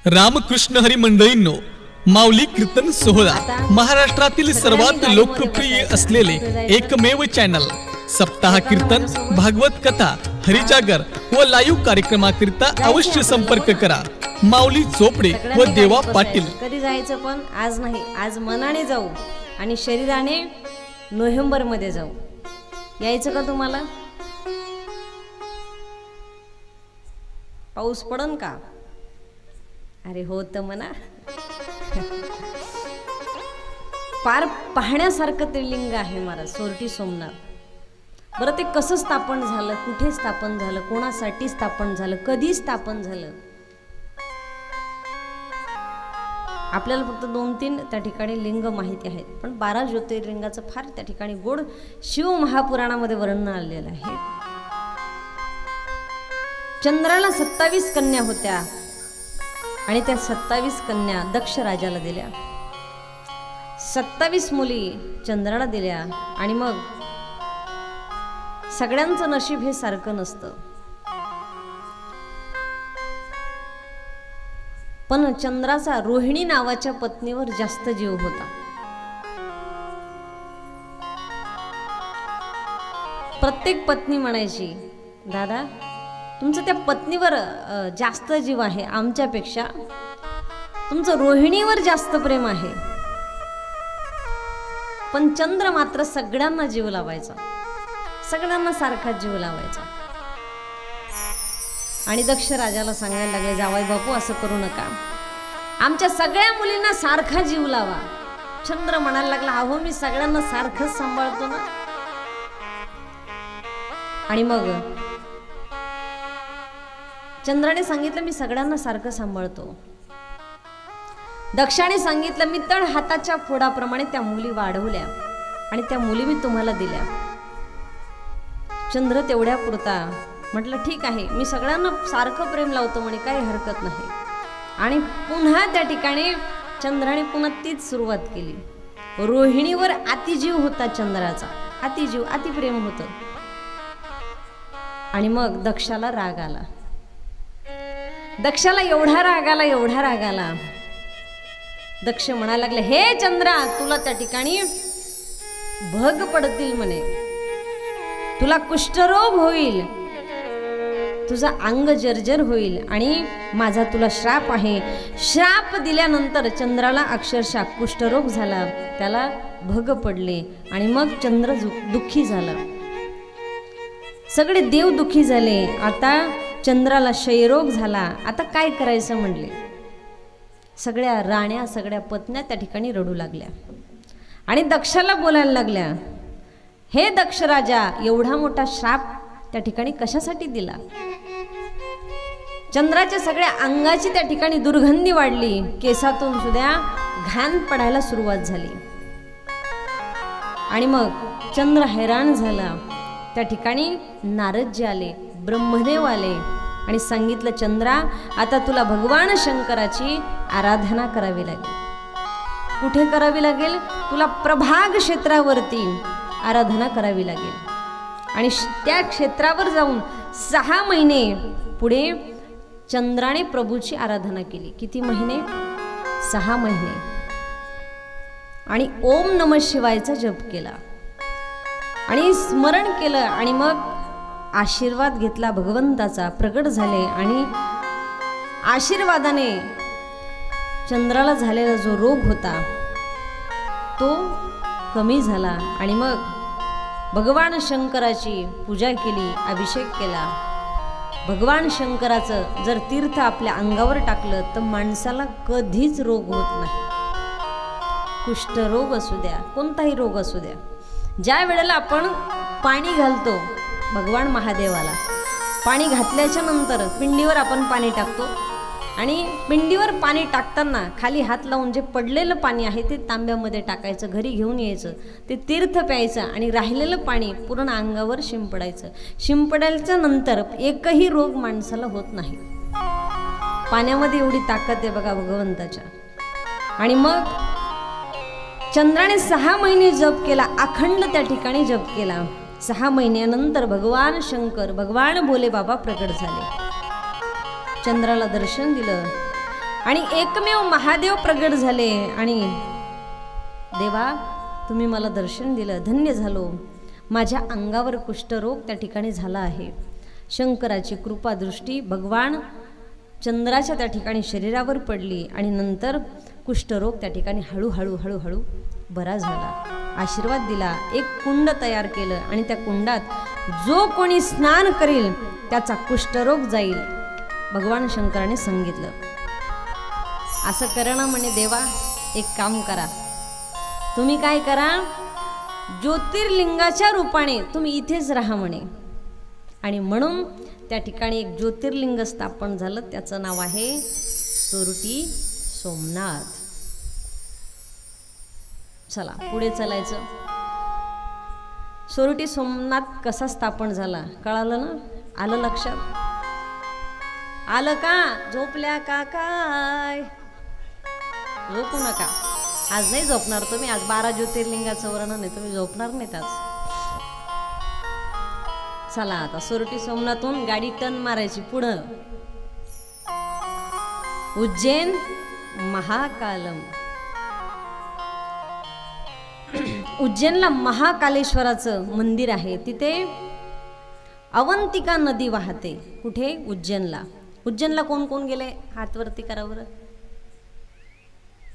रामकृष्ण हरी मंडळींनो, माऊली कीर्तन सोहळा महाराष्ट्रातील सर्वात लोकप्रिय असलेले एकमेव चॅनल सप्ताह कीर्तन, भागवत कथा, हरिजागर व लाईव्ह कार्यक्रमाकरिता अवश्य संपर्क करा। माऊली चोपडे व देवा पाटील। कधी जायचं पण आज नाही, आज मनाने जाऊ आणि शरीराने नोव्हेंबर मध्ये जाऊ। यायचं का तुम्हाला? पाऊस पडन का? अरे हो तर म्हणा। पार पाहण्यासारखं ते लिंग आहे महाराज सोरटी सोमनाथ। बरं ते कसं स्थापन झालं, कुठे स्थापन झालं, कोणासाठी स्थापन झालं, कधी स्थापन झालं, आपल्याला फक्त 2-3 त्या ठिकाणी लिंग माहिती आहेत, पण 12 ज्योतिर्लिंगाचं फार त्या ठिकाणी गोड शिव महापुराणामध्ये वर्णन आलेलं आहे। चंद्राला 27 कन्या होत्या आणि त्या 27 कन्या दक्ष राजाला दिल्या। 27 मुली चंद्राला दिल्या आणि मग सगळ्यांचं नशीब हे सारखं नसतं, पण चंद्राचा रोहिणी नावाच्या पत्नीवर जास्त जीव होता। प्रत्येक पत्नी म्हणायची, दादा तुमचं त्या पत्नीवर जास्त जीव आहे आमच्यापेक्षा, तुमचं रोहिणीवर जास्त प्रेम आहे। पण चंद्र मात्र सगळ्यांना जीव लावायचा, सगळ्यांना सारखा जीव लावायचा। आणि दक्ष राजाला सांगायला लागले, जावई बापू असं करू नका, आमच्या सगळ्या मुलींना सारखा जीव लावा। चंद्र म्हणायला लागला, अहो मी सगळ्यांना सारखंच सांभाळतो ना। आणि मग चंद्राने सांगितलं, मी सगळ्यांना सारखं सांभाळतो। दक्षाने सांगितलं, मी तळ हाताच्या फोडाप्रमाणे त्या मुली वाढवल्या आणि त्या मुली मी तुम्हाला दिल्या। चंद्र तेवढ्या पुरता म्हटलं, ठीक आहे, मी सगळ्यांना सारखं प्रेम लावतो म्हणे, काही हरकत नाही। आणि पुन्हा त्या ठिकाणी चंद्राने पुन्हा तीच सुरुवात केली। रोहिणीवर अतिजीव होता चंद्राचा, अतिजीव, अतिप्रेम होतं। आणि मग दक्षाला राग आला, दक्षाला एवढा राग आला, एवढा राग आला। दक्ष म्हणायला लागले, हे चंद्रा तुला त्या ठिकाणी भग पडतील म्हणे, तुला कुष्ठरोग होईल, तुझा अंग जर्जर होईल आणि माझा तुला श्राप आहे। श्राप दिल्यानंतर चंद्राला अक्षरशः कुष्ठरोग झाला, त्याला भग पडले आणि मग चंद्र दुःखी झाला, सगळे देव दुःखी झाले। आता चंद्राला क्षयरोग झाला, आता काय करायचं म्हणले। सगळ्या राण्या, सगळ्या पत्न्या त्या ठिकाणी रडू लागल्या आणि दक्षाला बोलायला लागल्या, हे दक्ष राजा एवढा मोठा श्राप त्या ठिकाणी कशासाठी दिला? चंद्राच्या सगळ्या अंगाची त्या ठिकाणी दुर्गंधी वाढली, केसातून सुद्धा घाण पडायला सुरुवात झाली। आणि मग चंद्र हैराण झाला। त्या ठिकाणी नारदजी आले, ब्रह्मदेव आले आणि सांगितलं, चंद्रा आता तुला भगवान शंकराची आराधना करावी लागेल। कुठे करावी लागेल? तुला प्रभाग क्षेत्रावरती आराधना करावी लागेल। आणि त्या क्षेत्रावर जाऊन 6 महिने पुढे चंद्राने प्रभूची आराधना केली। किती महिने? 6 महिने। आणि ओम नमः शिवायचा जप केला आणि स्मरण केलं आणि मग आशीर्वाद घेतला भगवंताचा, प्रगट झाले आणि आशीर्वादाने चंद्राला झालेला जो रोग होता तो कमी झाला। आणि मग भगवान शंकराची पूजा केली, अभिषेक केला। भगवान शंकराचं जर तीर्थ आपल्या अंगावर टाकलं तर माणसाला कधीच रोग होत नाही। कुष्ठरोग असू द्या, कोणताही रोग असू द्या। ज्या वेळेला आपण पाणी घालतो भगवान महादेवाला, पाणी घातल्याच्या नंतर पिंडीवर आपण पाणी टाकतो आणि पिंडीवर पाणी टाकताना खाली हात लावून जे पडलेलं पाणी आहे ते तांब्यामध्ये टाकायचं, घरी घेऊन यायचं, ते तीर्थ प्यायचं आणि राहिलेलं पाणी पूर्ण अंगावर शिंपडायचं। शिंपडायच्या नंतर एकही रोग माणसाला होत नाही। पाण्यामध्ये एवढी ताकद आहे बघा भगवंताच्या। आणि मग चंद्राने 6 महिने जप केला, अखंड त्या ठिकाणी जप केला। 6 महिन्यानंतर भगवान शंकर, भगवान भोले बाबा प्रकट झाले, चंद्राला दर्शन दिलं आणि एकमेव महादेव प्रगट झाले आणि देवा तुम्ही मला दर्शन दिलं, धन्य झालो. माझ्या अंगावर कुष्ठरोग त्या ठिकाणी झाला आहे. शंकराची कृपादृष्टी भगवान चंद्राच्या त्या ठिकाणी शरीरावर पडली आणि नंतर कुष्ठरोग त्या ठिकाणी हळूहळू हळूहळू बरा झाला. आशीर्वाद दिला. एक कुंड तयार केलं आणि त्या कुंडात जो कोणी स्नान करेल त्याचा कुष्ठरोग जाईल. भगवान शंकराने सांगितलं असं करणं म्हणे देवा एक काम करा, तुम्ही काय करा, ज्योतिर्लिंगाच्या रूपाने तुम्ही इथेच राहा म्हणे. आणि म्हणून त्या ठिकाणी एक ज्योतिर्लिंग स्थापन झालं, त्याचं नाव आहे सोरटी सोमनाथ. चला पुढे चालायचं. सोरटी सोमनाथ कसा स्थापन झाला कळालं ना? आलं लक्षात? आलं का? झोपल्या का काय? झोपू नका, आज नाही झोपणार तुम्ही. आज 12 ज्योतिर्लिंगाचं वर्णन आहे, तुम्ही झोपणार नाहीत आज. चला आता सोरटी सोमनाथून गाडी टर्न मारायची पुढं. उज्जैन महाकालम. उज्जैनला महाकालेश्वराचं मंदिर आहे. तिथे अवंतिका नदी वाहते. कुठे? उज्जैनला. उज्जैनला कोण कोण गेले? हात वरती करा बरं.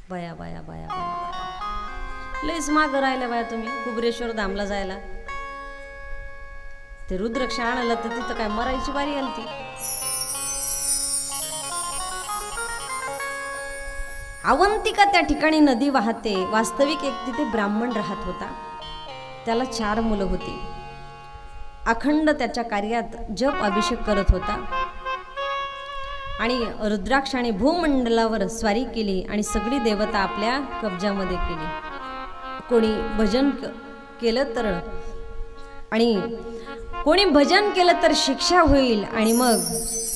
बया बया बया बया, लयच माग राहिल्या बाया तुम्ही. कुबरेश्वर धामला जायला ते रुद्राक्ष आणायला तर तिथं काय मरायची बारी आली ती. अवंतिका त्या ठिकाणी नदी वाहते. वास्तविक एक तिथे ब्राह्मण राहत होता, त्याला 4 मुलं होती. अखंड त्याच्या कार्यात जप अभिषेक करत होता आणि रुद्राक्ष आणि भूमंडलावर स्वारी केली आणि सगळी देवता आपल्या कब्जामध्ये केली. कोणी भजन केलं तर आणि कोणी भजन केलं तर शिक्षा होईल आणि मग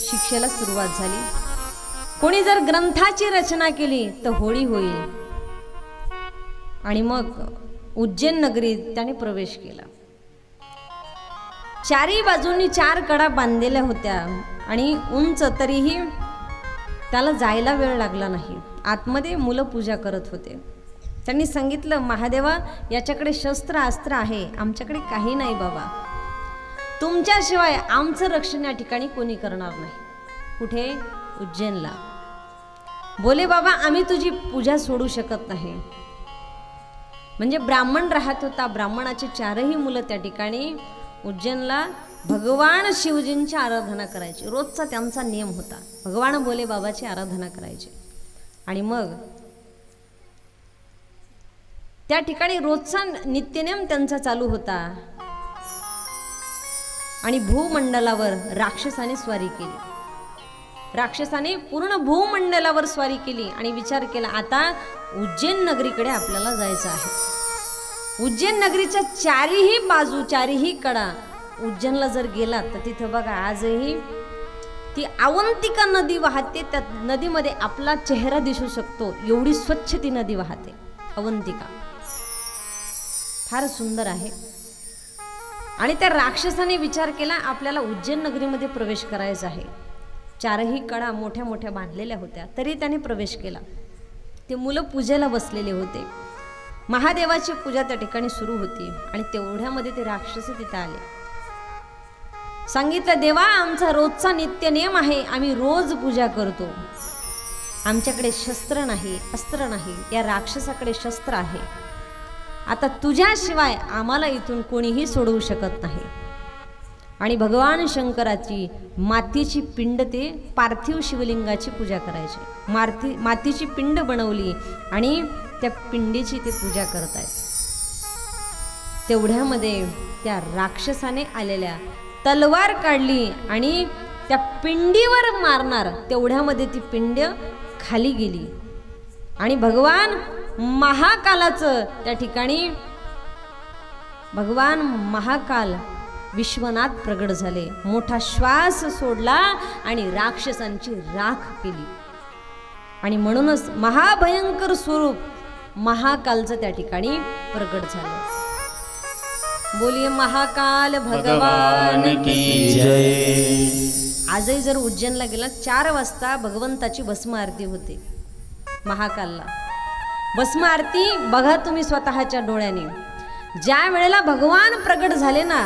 शिक्षेला सुरुवात झाली. कोणी जर ग्रंथाची रचना केली तर होळी होईल. आणि मग उज्जैन नगरीत त्याने प्रवेश केला. चारही बाजूंनी 4 कडा बांधलेल्या होत्या आणि उंच, तरीही त्याला जायला वेळ लागला नाही. आतमध्ये मुलं पूजा करत होते. त्यांनी सांगितलं महादेवा याच्याकडे शस्त्र अस्त्र आहे, आमच्याकडे काही नाही बाबा, तुमच्याशिवाय आमचं रक्षण या ठिकाणी कोणी करणार नाही. कुठे? उज्जैनला. बोले बाबा आम्ही तुझी पूजा सोडू शकत नाही. म्हणजे ब्राह्मण राहत होता, ब्राह्मणाचे 4ही मुलं त्या ठिकाणी उज्जैनला भगवान शिवजींची आराधना करायची. रोजचा त्यांचा नियम होता, भगवान भोले बाबाची आराधना करायची. आणि मग त्या ठिकाणी रोजचा नित्यनेम त्यांचा चालू होता. आणि भूमंडलावर राक्षसाने स्वारी केली. राक्षसाने पूर्ण भूमंडलावर स्वारी केली आणि विचार केला आता उज्जैन नगरीकडे आपल्याला जायचं आहे. उज्जैन नगरीच्या 4ही बाजू, 4ही कडा, उज्जैनला जर गेला तर तिथं बघा आजही ती अवंतिका नदी वाहते. त्या नदीमध्ये आपला चेहरा दिसू शकतो, एवढी स्वच्छ ती नदी वाहते. अवंतिका फार सुंदर आहे. आणि त्या राक्षसाने विचार केला आपल्याला उज्जैन नगरीमध्ये प्रवेश करायचा आहे. 4ही कडा मोठ्या मोठ्या बांधलेल्या होत्या, तरी त्याने प्रवेश केला. ते मुलं पूजेला बसलेले होते. महादेवाची पूजा त्या ठिकाणी सुरू होती आणि तेवढ्यामध्ये ते राक्षस तिथे आले. सांगितलं देवा आमचा रोजचा नित्य नियम आहे, आम्ही रोज पूजा करतो, आमच्याकडे शस्त्र नाही, अस्त्र नाही, या राक्षसाकडे शस्त्र आहे. आता तुझ्याशिवाय आम्हाला इथून कोणीही सोडवू शकत नाही. आणि भगवान शंकराची मातीची पिंड, ते पार्थिव शिवलिंगाची पूजा करायची. मातीची पिंड बनवली आणि त्या पिंडीची ते पूजा करतायत. तेवढ्यामध्ये त्या राक्षसाने आलेल्या तलवार काढली आणि त्या पिंडीवर मारणार, तेवढ्यामध्ये ती पिंड खाली गेली. आणि भगवान महाकालाचं त्या ठिकाणी भगवान महाकाल विश्वनाथ प्रगट झाले. मोठा श्वास सोडला आणि राक्षसांची राख केली. आणि म्हणूनच महाभयंकर स्वरूप महाकालचं त्या ठिकाणी प्रगट झालं. बोलिए महाकाल भगवान की जय. आजही जर उज्जैनला गेला 4 वाजता भगवंताची भस्म आरती होते महाकालला. भस्म आरती बघा तुम्ही स्वतःच्या डोळ्याने. ज्या वेळेला भगवान प्रगट झाले ना,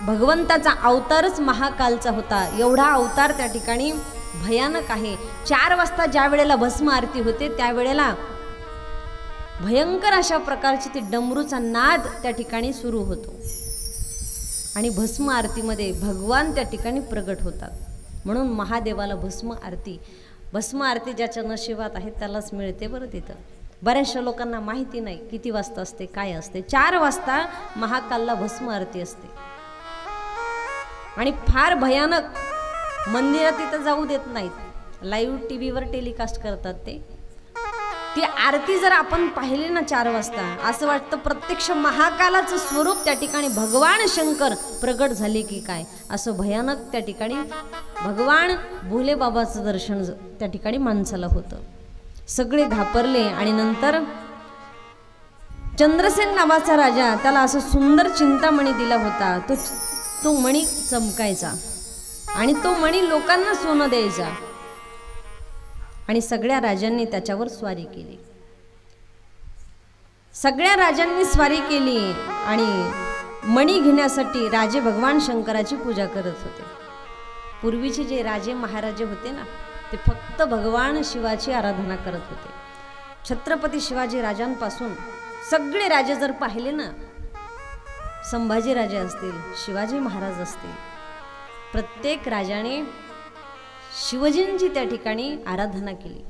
भगवंताचा अवतारच महाकालचा होता. एवढा अवतार त्या ठिकाणी भयानक आहे. 4 वाजता ज्या वेळेला भस्म आरती होते त्यावेळेला भयंकर अशा प्रकारची ती डमरूचा नाद त्या ठिकाणी सुरू होतो आणि भस्म आरतीमध्ये भगवान त्या ठिकाणी प्रगट होतात. म्हणून महादेवाला भस्म आरती ज्याच्या नशिबात आहे त्यालाच मिळते बरं. तिथं बऱ्याचशा लोकांना माहिती नाही किती वाजता असते, काय असते. 4 वाजता महाकालला भस्म आरती असते आणि फार भयानक. मंदिरात तिथं जाऊ देत नाहीत, लाईव्ह टीव्हीवर टेलिकास्ट करतात ते. ती आरती जर आपण पाहिली ना 4 वाजता, असं वाटतं प्रत्यक्ष महाकालाचं स्वरूप त्या ठिकाणी भगवान शंकर प्रगट झाले की काय, असं भयानक त्या ठिकाणी भगवान भोले बाबाचं दर्शन त्या ठिकाणी माणसाला होतं. सगळे घाबरले आणि नंतर चंद्रसेन नावाचा राजा, त्याला असं सुंदर चिंतामणी दिला होता. तो मणी चमकायचा आणि तो मणी लोकांना सोनं द्यायचा आणि सगळ्या राजांनी त्याच्यावर स्वारी केली. सगळ्या राजांनी स्वारी केली आणि मणी घेण्यासाठी राजे भगवान शंकराची पूजा करत होते. पूर्वीचे जे राजे महाराजे होते ना, ते फक्त भगवान शिवाची आराधना करत होते. छत्रपती शिवाजी राजांपासून सगळे राजे जर पाहिले ना, संभाजी राजे असतील, शिवाजी महाराज असतील, प्रत्येक राजाने शिवजींची त्या ठिकाणी आराधना केली.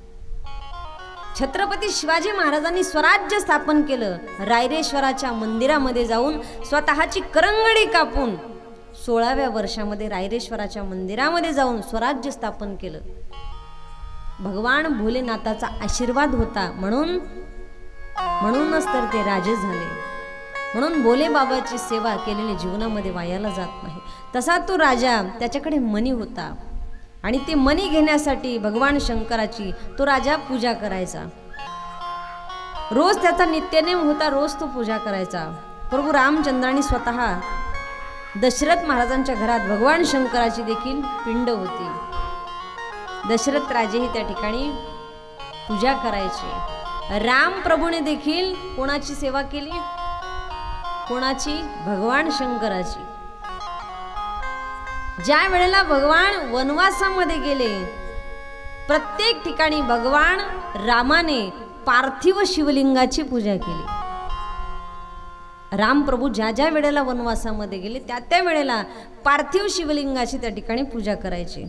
छत्रपती शिवाजी महाराजांनी स्वराज्य स्थापन केलं. रायरेश्वराच्या मंदिरामध्ये जाऊन स्वतःची करंगडी कापून 16व्या वर्षामध्ये रायरेश्वराच्या मंदिरामध्ये जाऊन स्वराज्य स्थापन केलं. भगवान भोलेनाथाचा आशीर्वाद होता, म्हणूनच तर ते राजे झाले. म्हणून भोले बाबाची सेवा केलेली जीवनामध्ये वायाला जात नाही. तसा तो राजा, त्याच्याकडे मणी होता आणि ते मणी घेण्यासाठी भगवान शंकराची तो राजा पूजा करायचा. रोज त्याचा नित्यनेम होता, रोज तो पूजा करायचा. प्रभू रामचंद्रांनी स्वतः दशरथ महाराजांच्या घरात भगवान शंकराची देखील पिंड होती. दशरथ राजेही त्या ठिकाणी पूजा करायचे. राम प्रभूने देखील कोणाची सेवा केली? कोणाची? भगवान शंकराची. ज्या वेळेला भगवान वनवासामध्ये गेले, प्रत्येक ठिकाणी भगवान रामाने पार्थिव शिवलिंगाची पूजा केली. राम प्रभू ज्या ज्या वेळेला वनवासामध्ये गेले त्या वेळेला पार्थिव शिवलिंगाची त्या ठिकाणी पूजा करायची.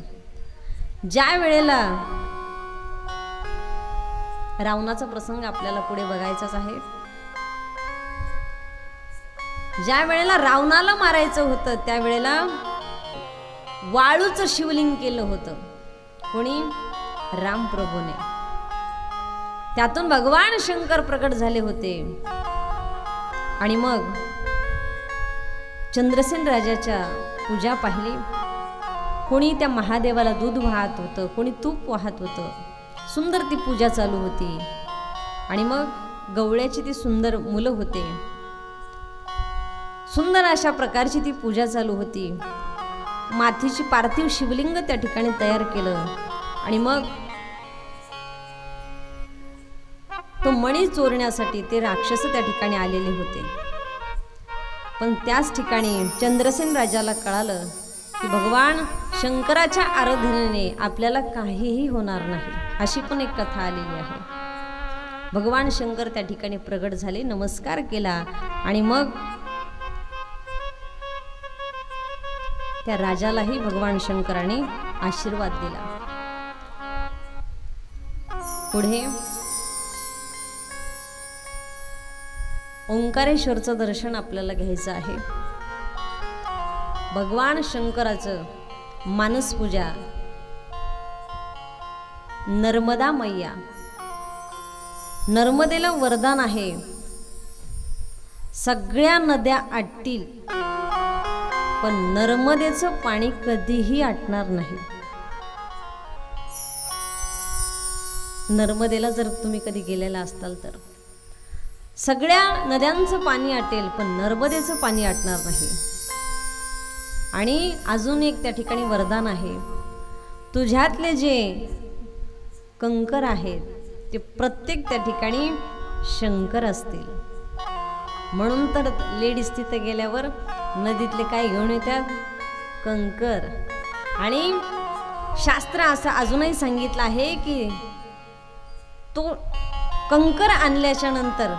ज्या वेळेला रावणाचा प्रसंग आपल्याला पुढे बघायचाच आहे. ज्या वेळेला रावणाला मारायचं होतं त्यावेळेला वाळूचं शिवलिंग केलं होतं. कोणी? राम प्रभूने. त्यातून भगवान शंकर प्रकट झाले होते. आणि मग चंद्रसेन राजाच्या पूजा पाहिली. कोणी त्या महादेवाला दूध वाहत होतं, कोणी तूप वाहत होतं. सुंदर ती पूजा चालू होती. आणि मग गवळ्याची ती सुंदर मुलं होते. सुंदर अशा प्रकारची ती पूजा चालू होती. मातीची पार्थिव शिवलिंग त्या ठिकाणी तयार केलं. आणि मग तो मणी चोरण्यासाठी ते राक्षस त्या ठिकाणी आलेले होते. पण त्याच ठिकाणी चंद्रसेन राजाला कळालं की भगवान शंकराच्या आराधनेने आपल्याला काहीही होणार नाही. अशी पण एक कथा आलेली आहे. भगवान शंकर त्या ठिकाणी प्रगट झाले, नमस्कार केला आणि मग त्या राजालाही भगवान शंकराने आशीर्वाद दिला. पुढे ओंकारेश्वरचं दर्शन आपल्याला घ्यायचं आहे. भगवान शंकराचं मानस पूजा. नर्मदा मैया, नर्मदेला वरदान आहे, सगळ्या नद्या आटतील पण नर्मदेचं पाणी कधीही आटणार नाही. नर्मदेला जर तुम्ही कधी गेलेला असताल तर सगळ्या नद्यांचं पाणी आटेल पण नर्मदेचं पाणी आटणार नाही. आणि अजून एक त्या ठिकाणी वरदान आहे, तुझ्यातले जे कंकर आहेत ते प्रत्येक त्या ठिकाणी शंकर असतील. म्हणून तर लेडीज तिथे गेल्यावर नदीतले काय घेऊन येतात, कंकर. आणि शास्त्र असं अजूनही सांगितलं आहे की तो कंकर आणल्याच्या नंतर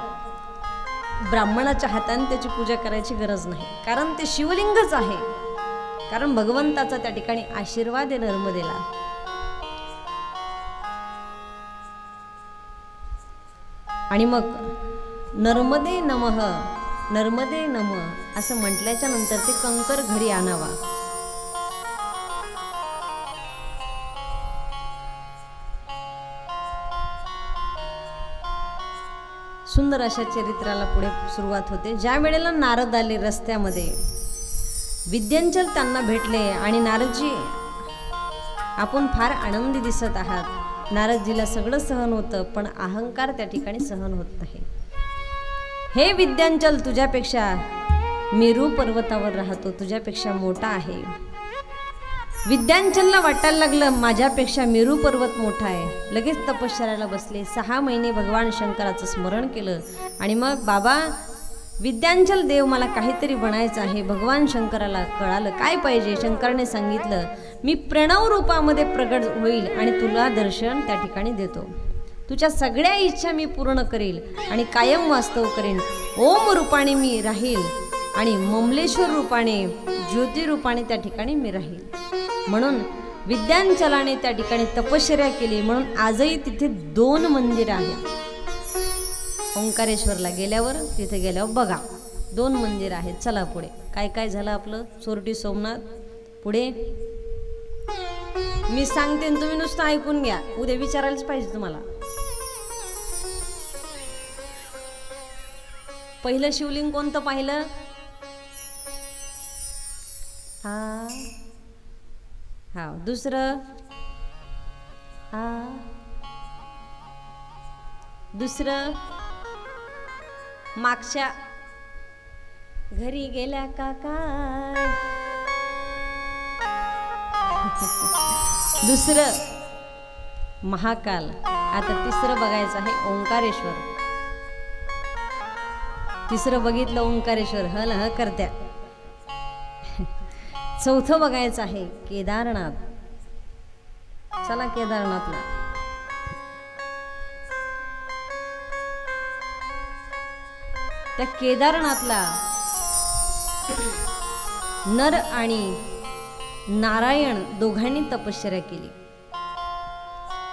ब्राह्मणाच्या हाताने त्याची पूजा करायची गरज नाही, कारण ते शिवलिंगच आहे. कारण भगवंताचा त्या ठिकाणी आशीर्वाद आहे नर्मदेला. आणि मग नर्मदे नमः, नर्मदे नमः असं म्हटल्याच्या नंतर ते कंकर घरी आणावा. सुंदर अशा चरित्राला पुढे सुरुवात होते. ज्या वेळेला नारद आले रस्त्यामध्ये, विद्यांचल त्यांना भेटले आणि नारदजी आपण फार आनंदी दिसत आहात. नारदजीला सगळं सहन होतं, पण अहंकार त्या ठिकाणी सहन होत नाही. हे विद्यांचल, तुझ्यापेक्षा मेरू पर्वतावर राहतो, तुझ्यापेक्षा मोठा आहे. विद्यांचलला वाटायला लागलं माझ्यापेक्षा मेरू पर्वत मोठा आहे. लगेच तपश्चर्याला बसले. 6 महिने भगवान शंकराचं स्मरण केलं आणि मग बाबा विद्यांचल देव, मला काहीतरी बनायचं आहे. भगवान शंकराला कळालं काय पाहिजे. शंकराने सांगितलं, मी प्रणव रूपामध्ये प्रगट होईल आणि तुला दर्शन त्या ठिकाणी देतो. तुझ्या सगळ्या इच्छा मी पूर्ण करील आणि कायम वास्तव करेन. ओम रूपाने मी राहील आणि ममलेश्वर रूपाने, ज्योती रूपाने त्या ठिकाणी मी राहील. म्हणून विद्यांचलाने त्या ठिकाणी तपश्चर्या केली. म्हणून आजही तिथे 2 मंदिर आहेत. ओंकारेश्वरला गेल्यावर, तिथे गेल्यावर बघा 2 मंदिर आहेत. चला पुढे. काय काय झालं आपलं सोरटी सोमनाथ. पुढे मी सांगते तुम्ही नुसतं ऐकून घ्या, उद्या विचारायलाच पाहिजे तुम्हाला. पहिलं शिवलिंग कोणतं पाहिलं? हा. दुसरं दुसरं मागच्या घरी गेल्या का काय. दुसरं महाकाल. आता तिसरं बघायचं आहे ओंकारेश्वर. तिसरं बघितलं ओंकारेश्वर, हल ह करत्या. चौथं बघायचं आहे केदारनाथ. चला केदारनाथला. त्या केदारनाथला नर आणि नारायण दोघांनी तपश्चर्या केली.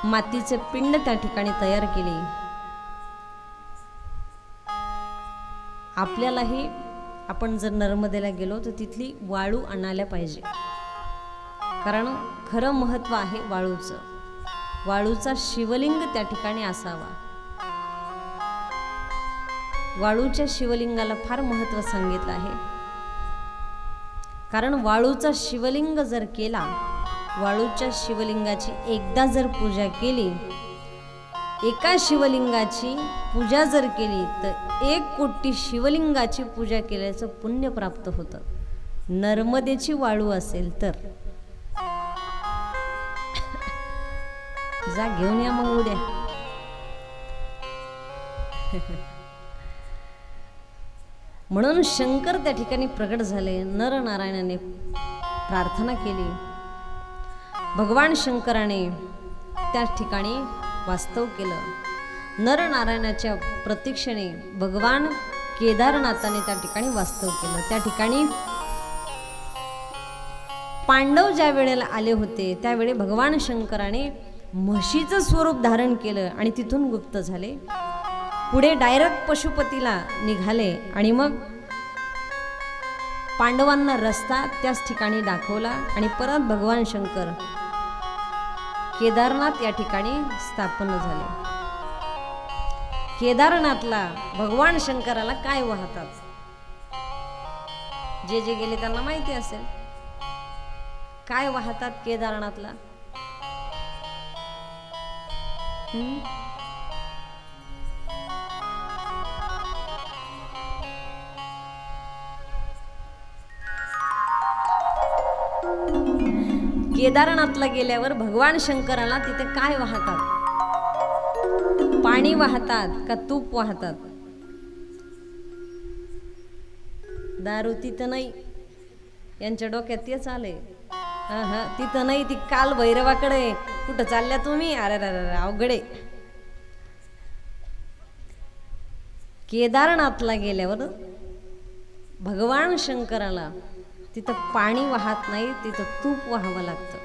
मातीचे पिंड त्या ठिकाणी तयार केले. आपल्यालाही आपण जर नर्मदेला गेलो तर तिथली वाळू आणायला पाहिजे, कारण खरं महत्त्व आहे वाळूचं. वाळूचा शिवलिंग त्या ठिकाणी असावा. वाळूच्या शिवलिंगाला फार महत्त्व सांगितलं आहे, कारण वाळूचा शिवलिंग जर केला, वाळूच्या शिवलिंगाची एकदा जर पूजा केली, एका शिवलिंगाची पूजा जर केली तर 1 कोटी शिवलिंगाची पूजा केल्याचं पुण्य प्राप्त होतं. नर्मदेची वाळू असेल तर जा घेऊन या मग उद्या. म्हणून शंकर त्या ठिकाणी प्रगट झाले. नर नारायणाने प्रार्थना केली. भगवान शंकराने त्या ठिकाणी वास्तव केलं. नर नारायणाच्या प्रतीक्षेने भगवान केदारनाथाने त्या ठिकाणी वास्तव केलं. त्या ठिकाणी पांडव ज्या वेळेला आले होते त्यावेळी भगवान शंकराने म्हशीचं स्वरूप धारण केलं आणि तिथून गुप्त झाले. पुढे डायरेक्ट पशुपतीला निघाले आणि मग पांडवांना रस्ता त्याच ठिकाणी दाखवला आणि परत भगवान शंकर केदारनाथ या ठिकाणी स्थापन झाले. केदारनाथला भगवान शंकराला काय वाहतात? जे जे गेले त्यांना माहिती असेल काय वाहतात केदारनाथला. केदारनाथला गेल्यावर भगवान शंकराला तिथे काय वाहतात? पाणी वाहतात का तूप वाहतात? दारू तिथं नाही, यांच्या डोक्यात तेच आलंय. तिथं नाही, ती काल भैरवाकडे. कुठं चालल्या तुम्ही? अरे अवघडे. केदारनाथला गेल्यावर भगवान शंकराला तिथं पाणी वाहत नाही, तिथं तूप वाहावं लागतं.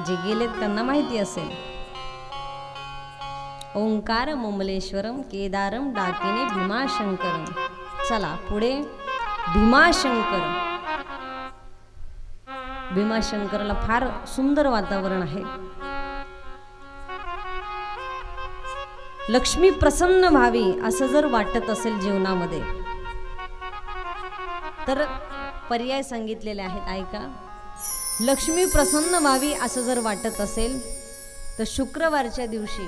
जे गेलेत त्यांना माहिती असेल. ओंकार मुमलेश्वरम केदारम डाकिने भीमाशंकरम. चला पुढे. भीमाशंकर. भीमाशंकरला फार सुंदर वातावरण आहे. लक्ष्मी प्रसन्न व्हावी असं जर वाटत असेल जीवनामध्ये तर पर्याय सांगितलेले आहेत, ऐका. लक्ष्मी प्रसन्न व्हावी असं जर वाटत असेल तर शुक्रवारच्या दिवशी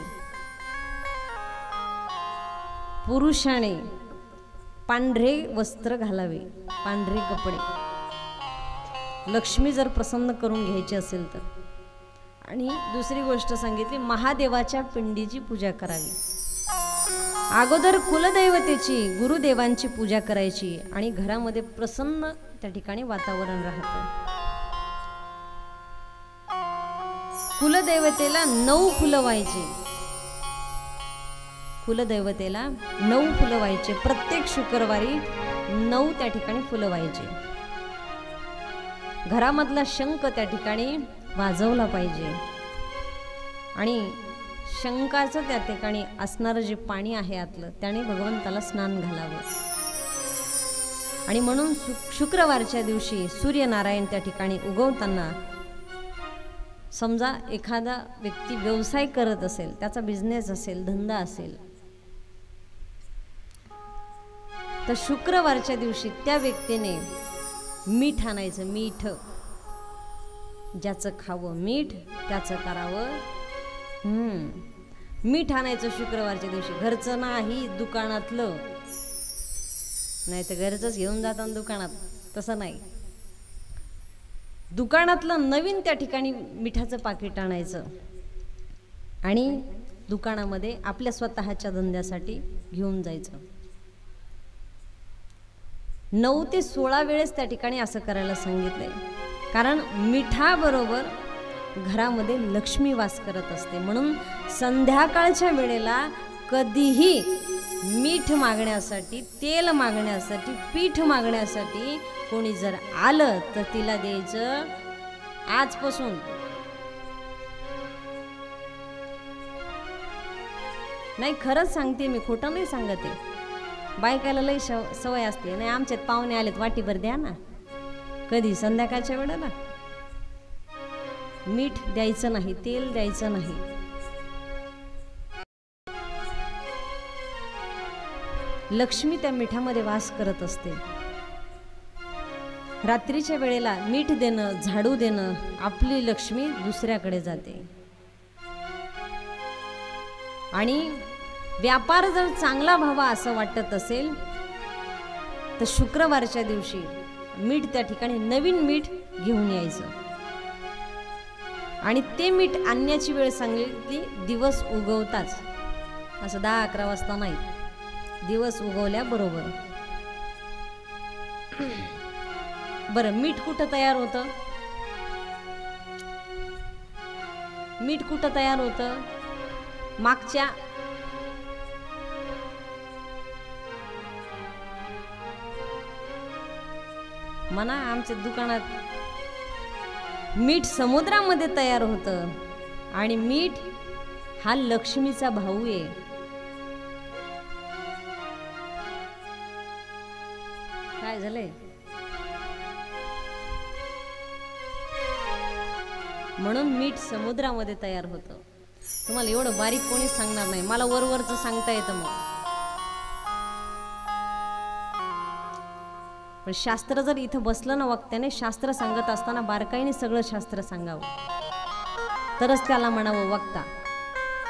पुरुषाने पांढरे वस्त्र घालावे, पांढरे कपडे. लक्ष्मी जर प्रसन्न करून घ्यायची असेल तर. आणि दुसरी गोष्ट सांगितली, महादेवाच्या पिंडीची पूजा करावी. अगोदर कुलदैवतेची, गुरुदेवांची पूजा करायची आणि घरामध्ये प्रसन्न त्या ठिकाणी वातावरण राहतं. कुलदैवतेला 9 फुलं व्हायची. कुलदैवतेला 9 फुलं व्हायचे. प्रत्येक शुक्रवारी 9 त्या ठिकाणी फुलं व्हायचे. घरामधला शंख त्या ठिकाणी वाजवला पाहिजे आणि शंखाचं त्या ठिकाणी असणारं जे पाणी आहे आतलं त्याने भगवंताला स्नान घालावं. आणि म्हणून शुक्रवारच्या दिवशी सूर्यनारायण त्या ठिकाणी उगवताना, समजा एखादा व्यक्ती व्यवसाय करत असेल, त्याचा बिझनेस असेल, धंदा असेल, तर शुक्रवारच्या दिवशी त्या व्यक्तीने मीठ आणायचं. मीठ ज्याचं खावं मीठ त्याचं करावं. मीठ आणायचं शुक्रवारच्या दिवशी. घरचं नाही, दुकानातलं. नाही तर घरचंच घेऊन जातात दुकानात, तसं नाही. दुकानातलं नवीन त्या ठिकाणी मिठाचं पाकिट आणायचं आणि दुकानामध्ये आपल्या स्वतःच्या धंद्यासाठी घेऊन जायचं. 9 ते 16 वेळेस त्या ठिकाणी असं करायला सांगितलंय. कारण मिठाबरोबर घरामध्ये लक्ष्मी वास करत असते. म्हणून संध्याकाळच्या वेळेला कधीही मीठ मागण्यासाठी, तेल मागण्यासाठी, पीठ मागण्यासाठी कोणी जर आलं तर तिला द्यायचं आजपासून. नाही, खरंच सांगते मी, खोटं नाही सांगते. बायकाला लई सवय असते. नाही, आमच्यात पाहुणे आलेत, वाटीभर द्या ना. कधी? संध्याकाळच्या वेळेला. मीठ द्यायचं नाही, तेल द्यायचं नाही. लक्ष्मी त्या मिठामध्ये वास करत असते. रात्रीच्या वेळेला मीठ देणं, झाडू देणं, आपली लक्ष्मी दुसऱ्याकडे जाते. आणि व्यापार जर चांगला व्हावा असं वाटत असेल तर शुक्रवारच्या दिवशी मीठ त्या ठिकाणी नवीन मीठ घेऊन यायचं. आणि ते मीठ आणण्याची वेळ सांगितली दिवस उगवताच. असं 10-11 वाजता नाही, दिवस उगवल्याबरोबर. बरं, मीठ कुठं तयार होतं? मीठ कुठं तयार होतं? मागच्या म्हणा आमच्या दुकानात मीठ समुद्रामध्ये तयार होतं. आणि मीठ हा लक्ष्मीचा भाऊ आहे. काय झालंय? म्हणून मीठ समुद्रामध्ये तयार होतं. तुम्हाला एवढं बारीक कोणी सांगणार नाही, मला वरवरचं सांगता येतं. मग पण शास्त्र जर इथं बसलं ना वक्त्याने, शास्त्र सांगत असताना बारकाईने सगळं शास्त्र सांगावं, तरच त्याला म्हणावं वक्ता.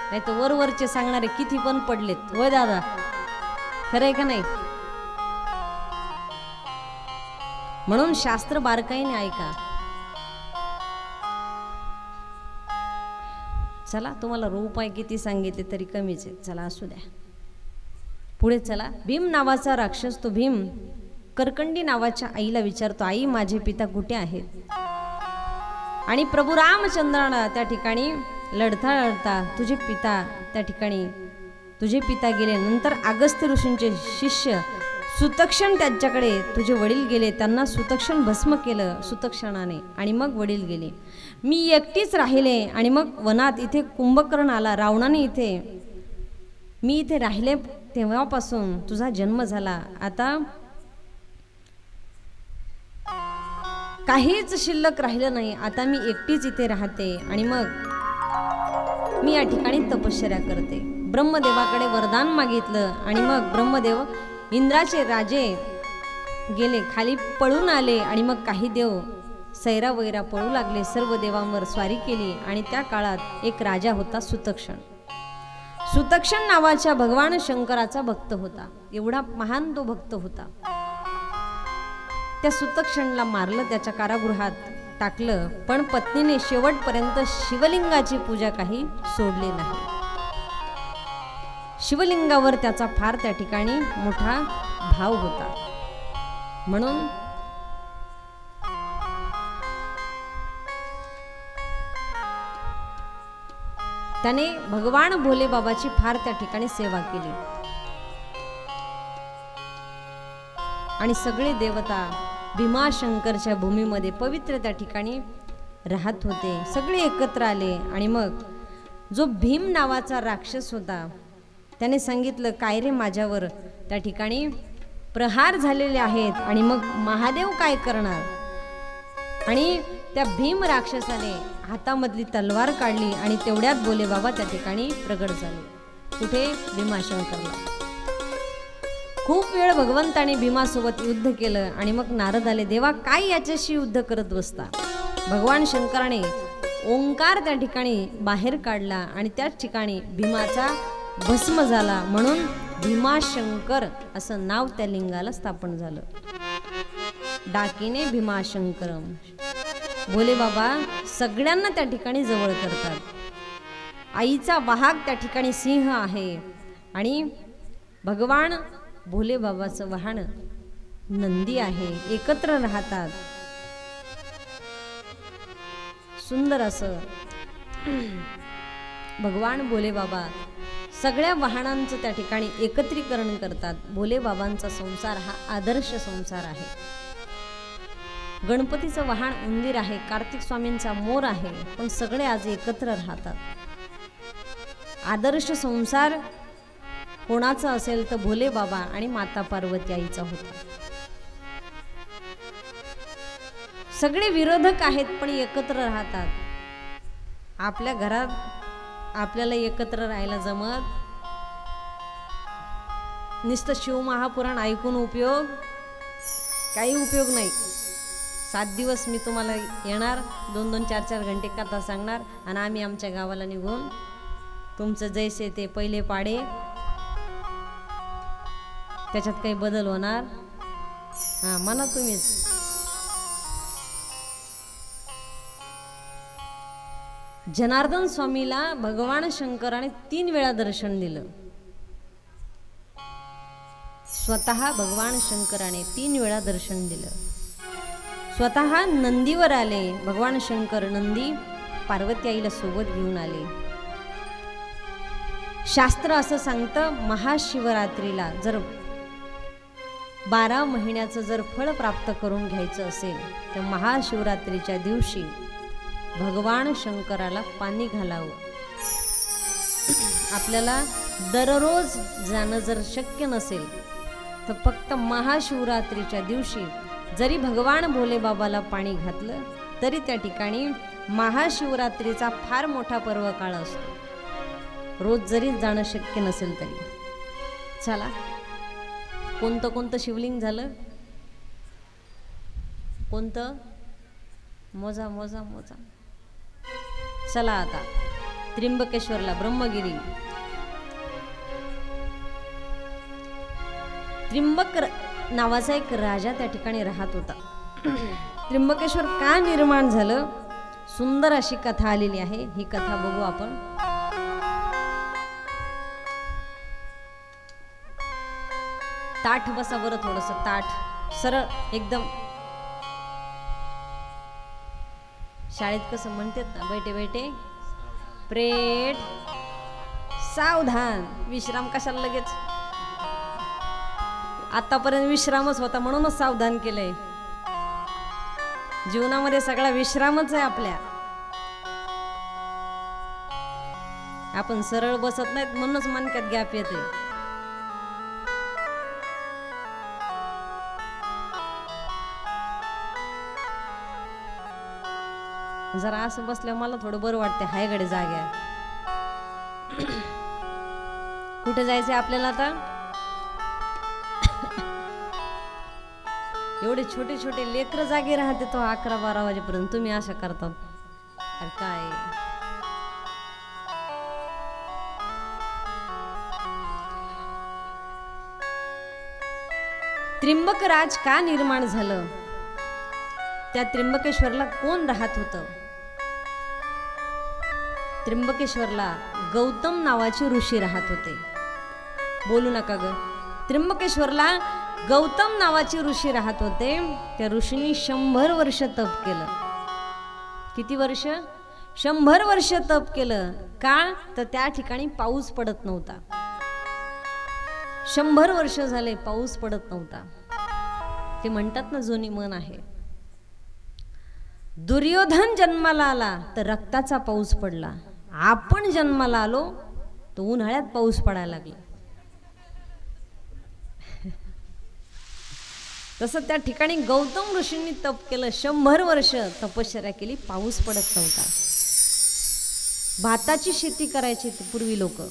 नाही तर वरवरचे सांगणारे किती पण पडलेत. होय दादा, खरंय का नाही? म्हणून शास्त्र बारकाईने ऐका. चला, तुम्हाला उपाय किती सांगितले तरी कमीच आहे, चला असू द्या. पुढे चला. भीम नावाचा राक्षस, तो भीम करकंडी नावाच्या आईला विचारतो, आई माझे पिता कुठे आहेत? आणि प्रभू रामचंद्राला त्या ठिकाणी लढता लढता तुझे पिता त्या ठिकाणी तुझे पिता गेले. नंतर अगस्त्य ऋषींचे शिष्य सुतक्षण त्यांच्याकडे तुझे वडील गेले, त्यांना सुतक्षण भस्म केलं सुतक्षणाने आणि मग वडील गेले. मी एकटीच राहिले आणि मग वनात इथे कुंभकर्ण आला, रावणाने मी इथे राहिले तेव्हापासून तुझा जन्म झाला. आता काहीच शिल्लक राहिलं नाही, आता मी एकटीच इथे राहते आणि मग मी या ठिकाणी तपश्चर्या करते. ब्रह्मदेवाकडे वरदान मागितलं आणि मग ब्रह्मदेव इंद्राचे राजे गेले, खाली पळून आले आणि मग काही देव सैरा वैरा पळू लागले, सर्व देवांवर स्वारी केली. आणि त्या काळात एक राजा होता सुतक्षण. सुतक्षण नावाच्या भगवान शंकराचा भक्त होता, एवढा महान तो भक्त होता. त्या सुतक्षणला मारलं, त्याच्या कारागृहात टाकलं, पण पत्नीने शेवटपर्यंत शिवलिंगाची पूजा काही सोडली नाही. शिवलिंगावर त्याचा फार त्या ठिकाणी मोठा भाव होता. म्हणून त्याने भगवान भोले बाबाची फार त्या ठिकाणी सेवा केली. आणि सगळे देवता भीमाशंकरच्या भूमीमध्ये पवित्र त्या ठिकाणी राहत होते. सगळे एकत्र आले आणि मग जो भीम नावाचा राक्षस होता त्याने सांगितलं, काय रे माझ्यावर त्या ठिकाणी प्रहार झालेले आहेत आणि मग महादेव काय करणार? आणि त्या भीम राक्षसाने हातामधली तलवार काढली आणि तेवढ्यात भोले बाबा त्या ठिकाणी प्रगट झाले. कुठे? भीमाशंकरला. खूप वेळ भगवंताने भीमासोबत युद्ध केलं आणि मग नारद आले, देवा काय याच्याशी युद्ध करत बसता? भगवान शंकराने ओंकार त्या ठिकाणी बाहेर काढला आणि त्याच ठिकाणी भीमाचा भस्म झाला. म्हणून भीमाशंकर असं नाव त्या लिंगाला स्थापन झालं. डाकीने भीमाशंकरम. भोले बाबा सगळ्यांना त्या ठिकाणी जवळ करतात. आईचा वाहक त्या ठिकाणी सिंह आहे आणि भगवान भोले बाबाचं वाहन नंदी आहे. एकत्र राहतात. सुंदर असं भगवान भोले बाबा सगळ्या वाहनांचं त्या ठिकाणी एकत्रीकरण करतात. भोले बाबांचा संसार हा आदर्श संसार आहे. गणपतीचं वाहन उंदीर आहे, कार्तिक स्वामींचा मोर आहे, पण सगळे आज एकत्र राहतात. आदर्श संसार कोणाचा असेल तर भोले बाबा आणि माता पार्वती आईचा होता. सगळे विरोधक आहेत पण एकत्र राहतात. आपल्या घरात आपल्याला एकत्र राहायला जमत? नुसतं शिवमहापुराण ऐकून उपयोग? काही उपयोग नाही. 7 दिवस मी तुम्हाला येणार, 2-2, 4-4 घंटे कथा सांगणार आणि आम्ही आमच्या गावाला निघून तुमचं जैसे ते पहिले पाडे, त्याच्यात काही बदल होणार? हां, म्हणा तुम्हीच. जनार्दन स्वामीला भगवान शंकराने 3 वेळा दर्शन दिलं. स्वतः भगवान शंकराने 3 वेळा दर्शन दिलं. स्वतः नंदीवर आले भगवान शंकर. नंदी पार्वती आईला सोबत घेऊन आले. शास्त्र असं सांगतं, महाशिवरात्रीला जर 12 महिन्याचं जर फळ प्राप्त करून घ्यायचं असेल तर महाशिवरात्रीच्या दिवशी भगवान शंकराला पाणी घालावं. आपल्याला दररोज जाणं जर शक्य नसेल तर फक्त महाशिवरात्रीच्या दिवशी जरी भगवान भोले बाबाला पाणी घातलं तरी त्या ठिकाणी महाशिवरात्रीचा फार मोठा पर्व काळ असतो. रोज जरी जाणं शक्य नसेल तरी. चला, कोणतं शिवलिंग झालं? कोणतं? मोजा मोजा मोजा. चला आता त्र्यंबकेश्वरला, ब्रह्मगिरी. त्र्यंबक नावाचा एक राजा त्या ठिकाणी राहत होता. त्र्यंबकेश्वर का निर्माण झालं? सुंदर अशी कथा आलेली आहे. ही कथा बघू आपण. ताठ बसा बरं, थोडंसं ताठ, सरळ एकदम. शाळेत कसं म्हणतात ना, बैठे बैठे प्रेट सावधान. विश्राम कशाला लगेच? आतापर्यंत विश्रामच होता म्हणूनच सावधान केलंय. जीवनामध्ये सगळा विश्रामच आहे आपल्या. आपण सरळ बसत नाहीत म्हणूनच मनक्यात गॅप येते. जरा असं बसल्यावर मला थोडं बरं वाटते. हाय गडे जाग्या. कुठे जायचंय आपल्याला आता? एवढे छोटे छोटे लेकरं जागे राहते तो 11-12 वाजेपर्यंत. तुम्ही अशा करता? अरे काय, त्र्यंबकराज का निर्माण झालं? त्या त्र्यंबकेश्वरला कोण राहत होतं? त्र्यंबकेश्वरला गौतम नावाचे ऋषी राहत होते. बोलू नका ग. त्र्यंबकेश्वरला गौतम नावाचे ऋषी राहत होते. त्या ऋषींनी 100 वर्ष तप केलं. किती वर्ष? 100 वर्ष तप केलं. का? तर त्या ठिकाणी पाऊस पडत नव्हता. 100 वर्ष झाले पाऊस पडत नव्हता. ते म्हणतात ना, जुनी म्हण आहे, दुर्योधन जन्माला आला तर रक्ताचा पाऊस पडला. आपण जन्माला आलो तर उन्हाळ्यात पाऊस पडायला लागला. तसं त्या ठिकाणी गौतम ऋषींनी तप केलं. 100 वर्ष तपश्चर्या केली, पाऊस पडत नव्हता. भाताची शेती करायची पूर्वी लोक.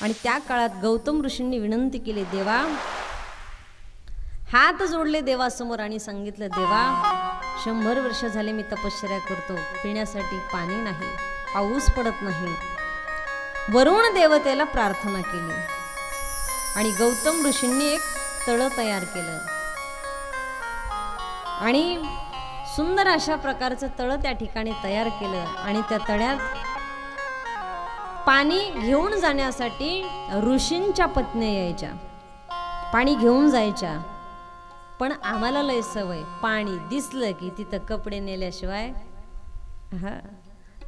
आणि त्या काळात गौतम ऋषींनी विनंती केली, देवा, हात जोडले देवासमोर आणि सांगितलं, देवा, 100 वर्ष झाले मी तपश्चर्या करतो, पिण्यासाठी पाणी नाही, पाऊस पडत नाही. वरुण देवतेला प्रार्थना केली आणि गौतम ऋषींनी एक तळ तयार केलं आणि सुंदर अशा प्रकारचं तळ त्या ठिकाणी तयार केलं. आणि त्या तळ्यात पाणी घेऊन जाण्यासाठी ऋषींच्या पत्न्या यायच्या, पाणी घेऊन जायच्या. पण आम्हाला लय सवय, पाणी दिसलं की तिथं कपडे नेल्याशिवाय. हा,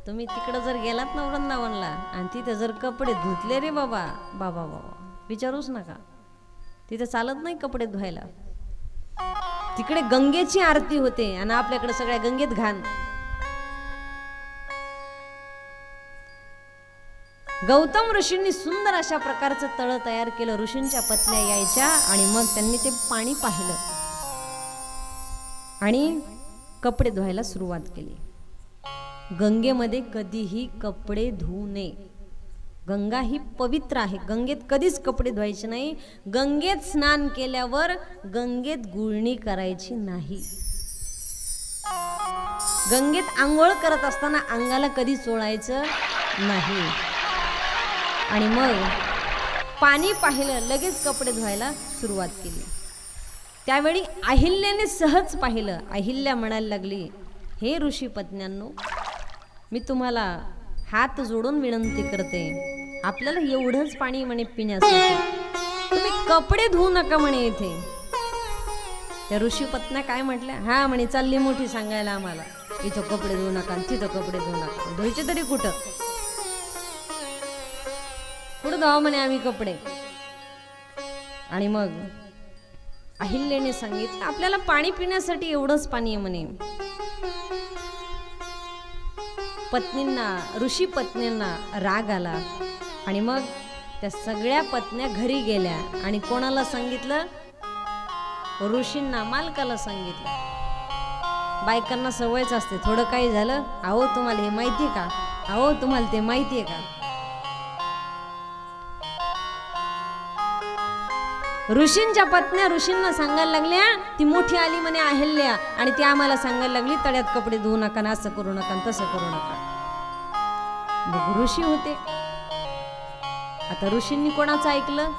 तुम्ही तिकडं जर गेलात ना वृंदावनला आणि तिथं जर कपडे धुतले रे बाबा बाबा बाबा, विचारूच नका. तिथं चालत नाही कपडे धुवायला. तिकडे गंगेची आरती होते आणि आपल्याकडे सगळ्या गंगेत घाण. गौतम ऋषींनी सुंदर अशा प्रकारचं तळ तयार केलं. ऋषींच्या पत्न्या यायच्या आणि मग त्यांनी ते पाणी पाहिलं आणि कपडे धुवायला सुरुवात केली. गंगेमध्ये कधीही कपडे धुवू नये. गंगा ही पवित्र आहे. गंगेत कधीच कपडे धुवायचे नाही. गंगेत स्नान केल्यावर गंगेत गुळणी करायची नाही. गंगेत आंघोळ करत असताना अंगाला कधी चोळायचं नाही. आणि मग पाणी पाहिलं, लगेच कपडे धुवायला सुरुवात केली. त्यावेळी अहिल्याने सहज पाहिलं. अहिल्या म्हणायला लागली, हे ऋषी पत्न्यांनो, मी तुम्हाला हात जोडून विनंती करते, आपल्याला एवढंच पाणी म्हणे पिण्यासाठी, तुम्ही कपडे धुवू नका म्हणे इथे. त्या ऋषी पत्न्या काय म्हटल्या? हा म्हणे, चालली मोठी सांगायला आम्हाला, इथं कपडे धुवू नका, तिथं कपडे धुवू नका. धुवायचे तरी कुठं धुवा म्हणे आम्ही कपडे. आणि मग अहिल्याने सांगितलं, आपल्याला पाणी पिण्यासाठी एवढंच पाणी आहे म्हणे. पत्नींना, ऋषी पत्नींना राग आला आणि मग त्या सगळ्या पत्न्या घरी गेल्या आणि कोणाला सांगितलं? ऋषींना, मालकाला सांगितलं. बायकांना सवयच असते, थोडं काही झालं, अहो तुम्हाला हे माहिती आहे का, अहो तुम्हाला ते माहिती आहे का. ऋषींच्या पत्न्या ऋषींना सांगायला लागल्या, ती मोठी आली म्हणे अहिल्या आणि ती आम्हाला सांगायला लागली, तळ्यात कपडे धुवू नका, असं करू नका, तसं करू नका. मग ऋषी होते. आता ऋषींनी कोणाचं ऐकलं?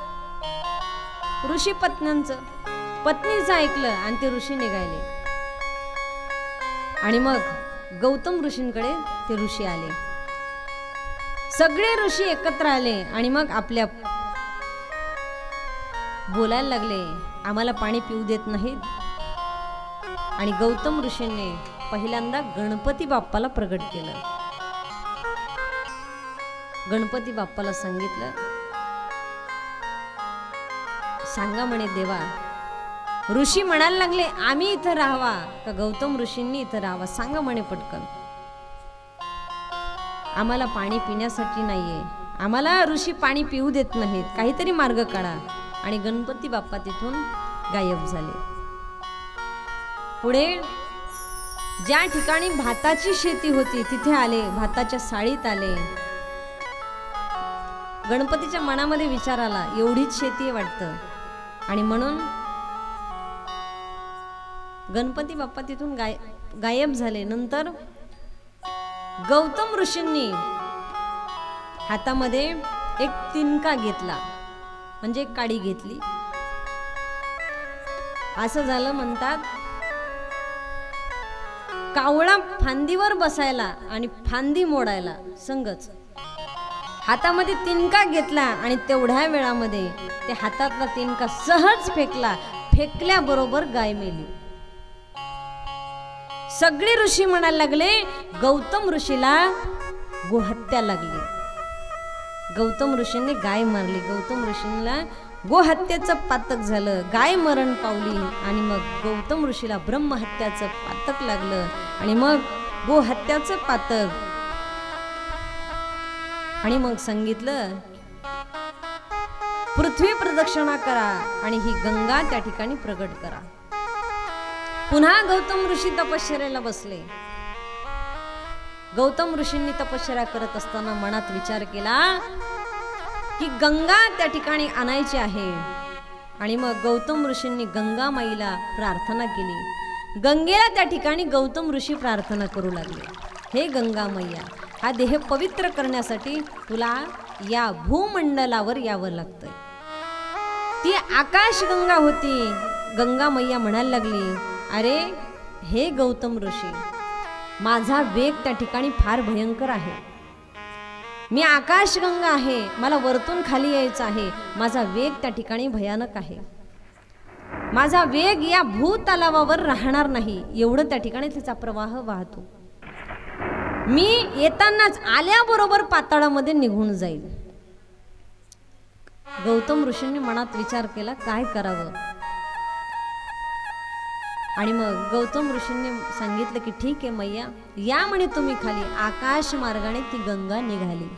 ऋषी पत्न्यांचं, पत्नीचं ऐकलं आणि ते ऋषी निघाले. आणि मग गौतम ऋषींकडे ते ऋषी आले. सगळे ऋषी एकत्र आले आणि मग आपल्या बोलायला लागले, आम्हाला पाणी पिऊ देत नाहीत. आणि गौतम ऋषींनी पहिल्यांदा गणपती बाप्पाला प्रगट केलं. गणपती बाप्पाला सांगितलं, सांगा म्हणे देवा. ऋषी म्हणायला लागले, आम्ही इथं राहावा का गौतम ऋषींनी इथं राहावा, सांगा म्हणे पटकन. आम्हाला पाणी पिण्यासाठी नाहीये, आम्हाला ऋषी पाणी पिऊ देत नाहीत, काहीतरी मार्ग काढा. आणि गणपती बाप्पा तिथून गायब झाले. पुढे ज्या ठिकाणी भाताची शेती होती तिथे आले, भाताच्या साळीत आले. गणपतीच्या मनामध्ये विचार आला, एवढीच शेती आहे वाटतं. आणि म्हणून गणपती बाप्पा तिथून गायब झाले. नंतर गौतम ऋषींनी हातामध्ये एक तिनका घेतला, म्हणजे एक काडी घेतली. असं झालं म्हणतात, कावळा फांदीवर बसायला आणि फांदी मोडायला संगच. हातामध्ये तिनका घेतला आणि तेवढ्या वेळामध्ये ते हातातला तिनका सहज फेकला. फेकल्याबरोबर गाय मेली. सगळे ऋषी म्हणायला लागले, गौतम ऋषीला गोहत्या लागली. गौतम ऋषींनी गाय मारली. गौतम ऋषींना गोहत्याचं पातक झालं, गाय मरण पावली. आणि मग गौतम ऋषीला ब्रह्महत्याचं पातक लागलं. आणि मग गोहत्याचं पातक. आणि मग सांगितलं, पृथ्वी प्रदक्षिणा करा आणि ही गंगा त्या ठिकाणी प्रगट करा. पुन्हा गौतम ऋषी तपश्चर्याला बसले. गौतम ऋषींनी तपश्चर्या करत असताना मनात विचार केला की गंगा त्या ठिकाणी आणायची आहे. आणि मग गौतम ऋषींनी गंगा माईला प्रार्थना केली. गंगेला त्या ठिकाणी गौतम ऋषी प्रार्थना करू लागले, हे गंगा मैया, हा देह पवित्र करण्यासाठी तुला या भूमंडलावर यावं लागतंय. ती आकाशगंगा होती. गंगा मैया म्हणायला लागली, अरे हे गौतम ऋषी, माझा वेग त्या ठिकाणी फार भयंकर आहे. मी आकाशगंगा आहे, मला वरतून खाली यायचं आहे. माझा वेग त्या ठिकाणी भयानक आहे. माझा वेग या भूतलावावर राहणार नाही, एवढं त्या ठिकाणी तिचा प्रवाह वाहतो. मी येतानाच आल्याबरोबर पाताळामध्ये निघून जाईल. गौतम ऋषींनी मनात विचार केला, काय करावं. आणि मग गौतम ऋषींनी सांगितलं की ठीक आहे मैया, या म्हणे तुम्ही खाली. आकाश मार्गाने ती गंगा निघाली.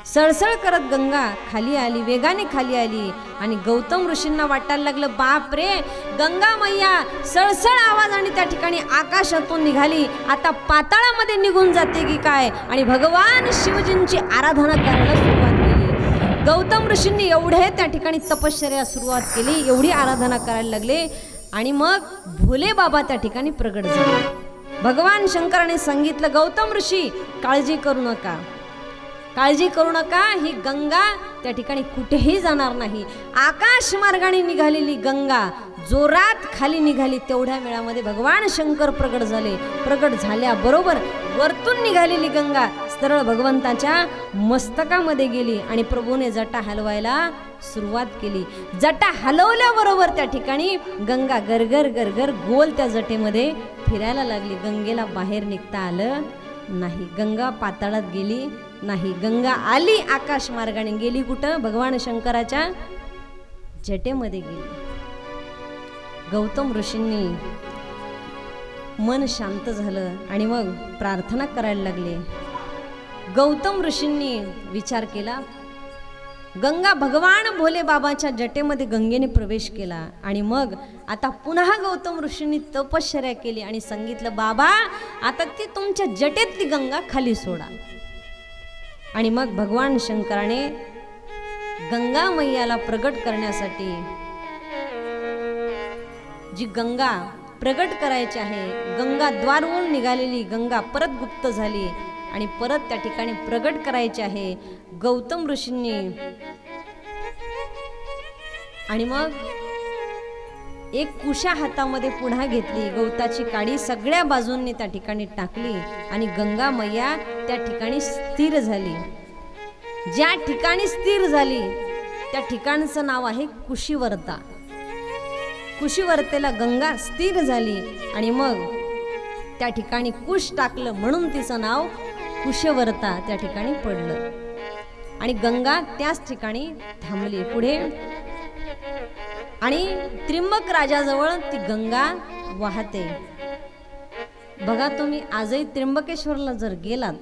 सळसळ करत गंगा खाली आली, वेगाने खाली आली. आणि गौतम ऋषींना वाटायला लागलं, बाप रे, गंगा मैया सळसळ आवाजाने त्या ठिकाणी आकाशातून निघाली, आता पाताळामध्ये निघून जाते की काय. आणि भगवान शिवजींची आराधना करायला सुरुवात केली. गौतम ऋषींनी एवढे त्या ठिकाणी तपश्चर्या सुरुवात केली, एवढी आराधना करायला लागले. आणि मग भोले बाबा त्या ठिकाणी प्रगट झाले. भगवान शंकराने सांगितलं, गौतम ऋषी काळजी करू नका, काळजी करू नका, ही गंगा त्या ठिकाणी कुठेही जाणार नाही. आकाश मार्गाने निघालेली गंगा जोरात खाली निघाली. तेवढ्या वेळामध्ये भगवान शंकर प्रगट झाले. प्रगट झाल्याबरोबर वरतून निघालेली गंगा सरळ भगवंताच्या मस्तकामध्ये गेली आणि प्रभूने जटा हलवायला सुरुवात केली. जटा हलवल्याबरोबर त्या ठिकाणी गंगा गरगर गरगर गोल त्या जटेमध्ये फिरायला लागली. गंगेला बाहेर निघता आलं नाही. गंगा पाताळात गेली नाही. गंगा आली आकाश मार्गाने, गेली कुठं, भगवान शंकराच्या जटेमध्ये गेली. गौतम ऋषींनी मन शांत झालं आणि मग प्रार्थना करायला लागले. गौतम ऋषींनी विचार केला, गंगा भगवान भोले बाबाच्या जटेमध्ये गंगेने प्रवेश केला. आणि मग आता पुन्हा गौतम ऋषींनी तपश्चर्या केली आणि सांगितलं, बाबा आता ती तुमच्या जटेतली गंगा खाली सोडा. आणि मग भगवान शंकराने गंगा मैयाला प्रगट करण्यासाठी जी गंगा प्रगट करायची आहे, गंगा द्वारवरून निघालेली गंगा परत गुप्त झाली आणि परत त्या ठिकाणी प्रगट करायची आहे. गौतम ऋषींनी आणि मग एक कुशा हातामध्ये पुन्हा घेतली, गवताची काडी सगळ्या बाजूंनी त्या ठिकाणी टाकली आणि गंगा मैया त्या ठिकाणी स्थिर झाली. ज्या ठिकाणी स्थिर झाली त्या ठिकाणचं नाव आहे कुशीवर्ता. कुशीवर्तेला गंगा स्थिर झाली आणि मग त्या ठिकाणी कुश टाकलं म्हणून तिचं नाव कुशवर्ता त्या ठिकाणी पडलं आणि गंगा त्याच ठिकाणी थांबली पुढे. आणि त्र्यंबक राजाजवळ ती गंगा वाहते. बघा तुम्ही आजही त्र्यंबकेश्वरला जर गेलात,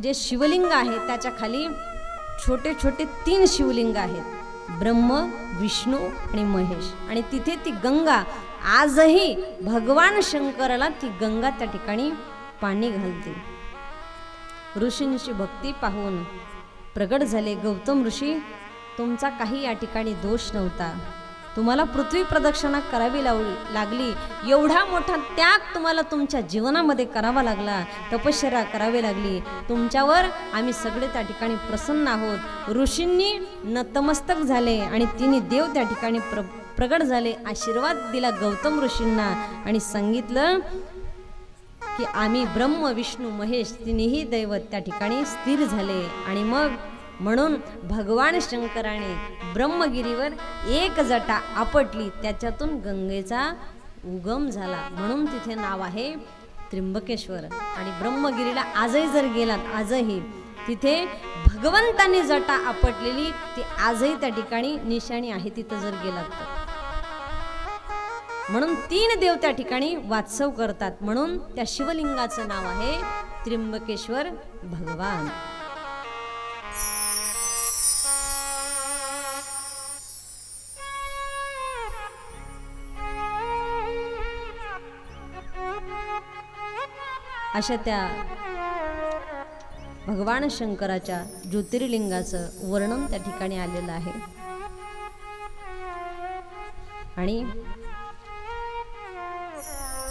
जे शिवलिंग आहे त्याच्या खाली छोटे छोटे 3 शिवलिंग आहेत, ब्रह्म, विष्णू आणि महेश. आणि तिथे ती गंगा आजही भगवान शंकराला ती गंगा त्या ठिकाणी पाणी घालते. ऋषींची भक्ती पाहून प्रगट झाले गौतम ऋषी, तुमचा काही या ठिकाणी दोष नव्हता. तुम्हाला पृथ्वी प्रदक्षिणा करावी लागली, एवढा मोठा त्याग तुम्हाला तुमच्या जीवनामध्ये करावा लागला, तपश्चर्या करावी लागली. तुमच्यावर आम्ही सगळे त्या ठिकाणी प्रसन्न आहोत. ऋषींनी नतमस्तक झाले आणि तिने देव त्या ठिकाणी प्रगट झाले, आशीर्वाद दिला गौतम ऋषींना आणि सांगितलं की आम्ही ब्रह्म, विष्णू, महेश तिन्ही दैवत त्या ठिकाणी स्थिर झाले. आणि मग म्हणून भगवान शंकराने ब्रह्मगिरीवर एक जटा आपटली, त्याच्यातून गंगेचा उगम झाला म्हणून तिथे नाव आहे त्र्यंबकेश्वर. आणि ब्रह्मगिरीला आजही जर गेलात, आजही तिथे भगवंतांनी जटा आपटलेली ती आजही त्या ठिकाणी निशाणी आहे तिथं जर गेलात तर. म्हणून 3 देव त्या ठिकाणी वात्सव करतात, म्हणून त्या शिवलिंगाचं नाव आहे त्र्यंबकेश्वर भगवान. अशा त्या भगवान शंकराच्या ज्योतिर्लिंगाचं वर्णन त्या ठिकाणी आलेलं आहे. आणि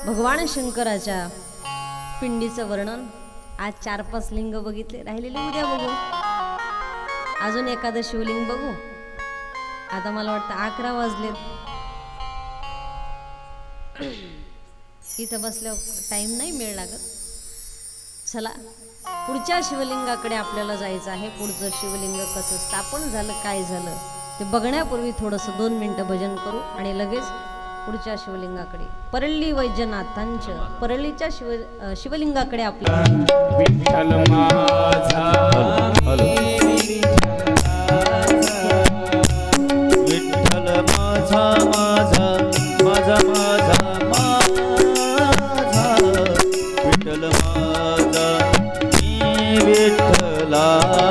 भगवान शंकराच्या पिंडीचं वर्णन आज 4-5 लिंग बघितले, राहिलेले उद्या बघू. अजून एखादं शिवलिंग बघू. आता मला वाटतं 11 वाजलेत. इथं बसल्यावर टाइम नाही मिळ लागत. चला पुढच्या शिवलिंगाकडे आपल्याला जायचं आहे. पुढचं शिवलिंग कसं स्थापन झालं, काय झालं ते बघण्यापूर्वी थोडंसं 2 मिनिटं भजन करू आणि लगेच पुढच्या शिवलिंगाकडे, परळी वैजनाथांच्या परळीच्या शिवलिंगाकडे आपल्याला. विठ्ठल माझा विठ्ठल माझा माझा माझा माझा माझा विठ्ठल माझा मी विठ्ठलाचा.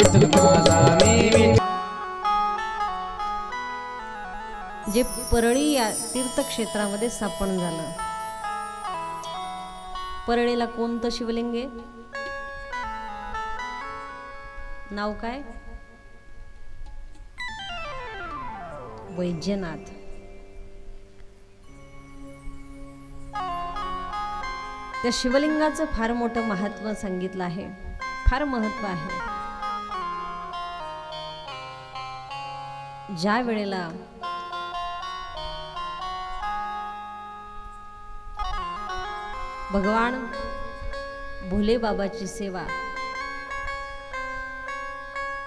विठ्ठल माझा मी जे परळी या तीर्थक्षेत्रामध्ये स्थापन झालं, परळीला कोणतं शिवलिंग आहे? नाव काय? वैद्यनाथ. त्या शिवलिंगाचं फार मोठं महत्व सांगितलं आहे, फार महत्व आहे. ज्या वेळेला भगवान भोले बाबाची सेवा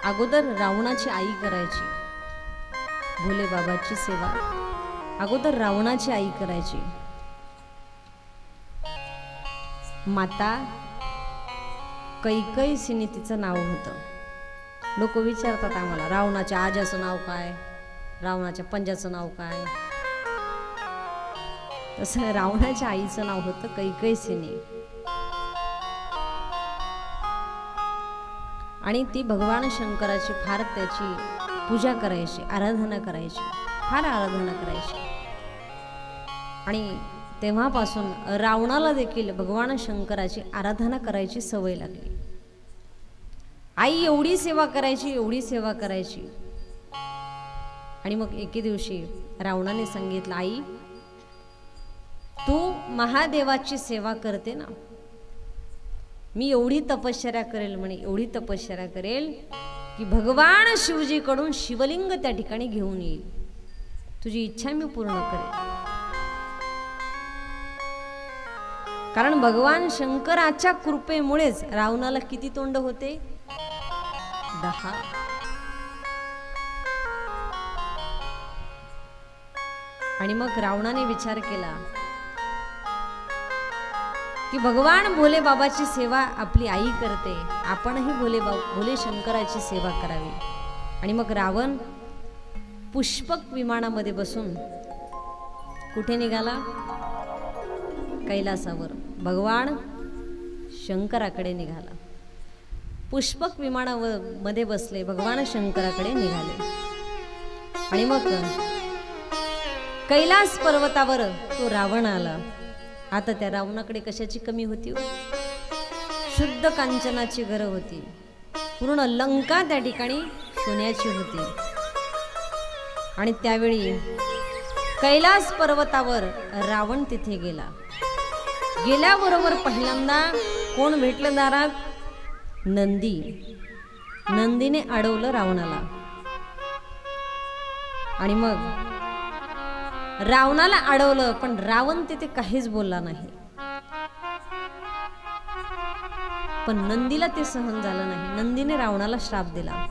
अगोदर रावणाची आई करायची, भोले बाबाची सेवा अगोदर रावणाची आई करायची. माता कैकईसिनी तिचं नाव होतं. लोक विचारतात आम्हाला, रावणाच्या आजाचं नाव काय, रावणाच्या पंजाचं नाव काय? तसं रावणाच्या आईचं नाव होतं कैकईसिनी. आणि ती भगवान शंकराची फार त्याची पूजा करायची, आराधना करायची, फार आराधना करायची. आणि तेव्हापासून रावणाला देखील भगवान शंकराची आराधना करायची सवय लागली. आई एवढी सेवा करायची, एवढी सेवा करायची. आणि मग एके दिवशी रावणाने सांगितलं, आई तू महादेवाची सेवा करते ना, मी एवढी तपश्चर्या करेल म्हणे, एवढी तपश्चर्या करेल की भगवान शिवजीकडून शिवलिंग त्या ठिकाणी घेऊन येईल, तुझी इच्छा मी पूर्ण करेल. कारण भगवान शंकराच्या कृपेमुळेच रावणाला किती तोंड होते? 10. आणि मग रावणाने विचार केला की भगवान भोले बाबाची सेवा आपली आई करते, आपणही भोले शंकराची सेवा करावी. आणि मग रावण पुष्पक विमानामध्ये बसून कुठे निघाला? कैलासावर भगवान शंकराकडे निघाला. पुष्पक विमानामध्ये बसले, भगवान शंकराकडे निघाले. आणि मग कैलास पर्वतावर तो रावण आला. आता त्या रावणाकडे कशाची कमी होती? शुद्ध कांचनाची घरं होती, पूर्ण लंका त्या ठिकाणी सोन्याची होती. आणि त्यावेळी कैलास पर्वतावर रावण तिथे गेला. गेल्याबरोबर पहिल्यांदा कोण भेटलं दारात? नंदी. नंदीने अडवलं रावणाला. आणि मग रावणाला अडवलं, पण रावण तिथे काहीच बोलला नाही. पण नंदीला ते सहन झालं नाही. नंदीने रावणाला श्राप दिला.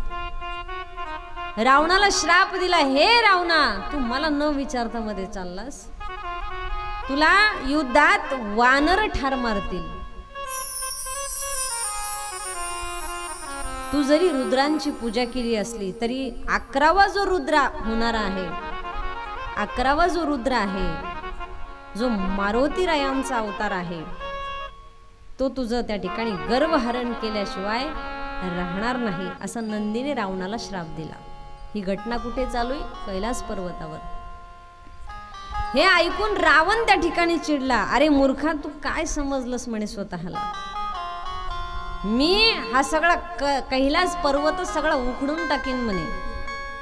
रावणाला श्राप दिला, हे रावणा तू मला न विचारता मध्ये चाललास, तुला युद्धात वानर ठार मारतील. तू जरी रुद्रांची पूजा केली असली तरी 11वा जो रुद्र होणार आहे, 11वा जो रुद्र आहे, जो मारुती रायांचा अवतार आहे, तो तुझं त्या ठिकाणी गर्वहरण केल्याशिवाय राहणार नाही, असा नंदीने रावणाला श्राप दिला. ही घटना कुठे चालू आहे? कैलास पर्वतावर. हे ऐकून रावण त्या ठिकाणी चिडला. अरे मूर्खा, तू काय समजलंस म्हणे स्वतःला? मी हा सगळा कैलास पर्वत सगळा उखडून टाकीन म्हणे,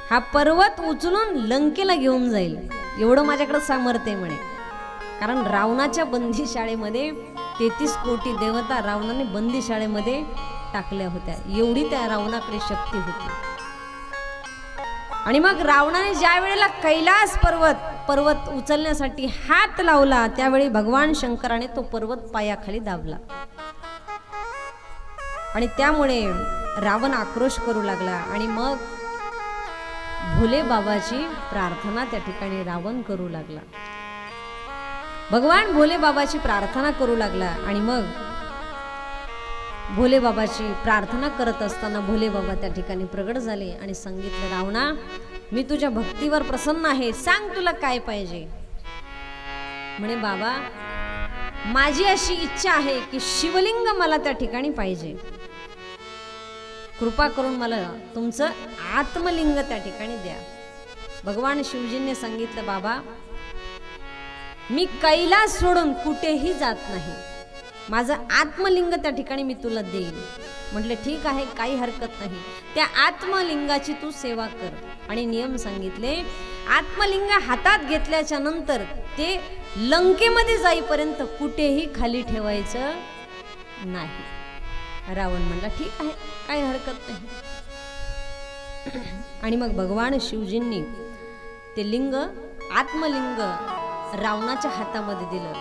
हा पर्वत उचलून लंकेला घेऊन जाईल, एवढं माझ्याकडे सामर्थ्य म्हणे. कारण रावणाच्या बंदीशाळेमध्ये 33 कोटी देवता रावणाने बंदीशाळेमध्ये टाकल्या होत्या, एवढी त्या रावणाकडे शक्ती होती. आणि मग रावणाने ज्या वेळेला कैलास पर्वत उचलण्यासाठी हात लावला, त्यावेळी भगवान शंकराने तो पर्वत पायाखाली दाबला. आणि त्यामुळे रावण आक्रोश करू लागला. आणि मग भोले बाबाची प्रार्थना त्या ठिकाणी रावण करू लागला. भगवान भोले बाबाची प्रार्थना करू लागला. आणि मग भोले बाबाची प्रार्थना करत असताना भोले बाबा त्या ठिकाणी प्रगट झाले आणि सांगितलं, रावणा मी तुझ्या भक्तीवर प्रसन्न आहे, सांग तुला काय पाहिजे. म्हणे बाबा माझी अशी इच्छा आहे की शिवलिंग मला त्या ठिकाणी पाहिजे. कृपा करून मला तुमचं आत्मलिंग त्या ठिकाणी द्या. भगवान शिवजींनी सांगितलं, बाबा मी कैलास सोडून कुठेही जात नाही, माझं आत्मलिंग त्या ठिकाणी मी तुला देईन. म्हटले ठीक आहे, काही हरकत नाही, त्या आत्मलिंगाची तू सेवा कर. आणि नियम सांगितले, आत्मलिंग हातात घेतल्याच्या नंतर ते लंकेमध्ये जाईपर्यंत कुठेही खाली ठेवायचं नाही. रावण म्हणला ठीक आहे, काही हरकत नाही. आणि मग भगवान शिवजींनी ते लिंग, आत्मलिंग रावणाच्या हातामध्ये दिलं.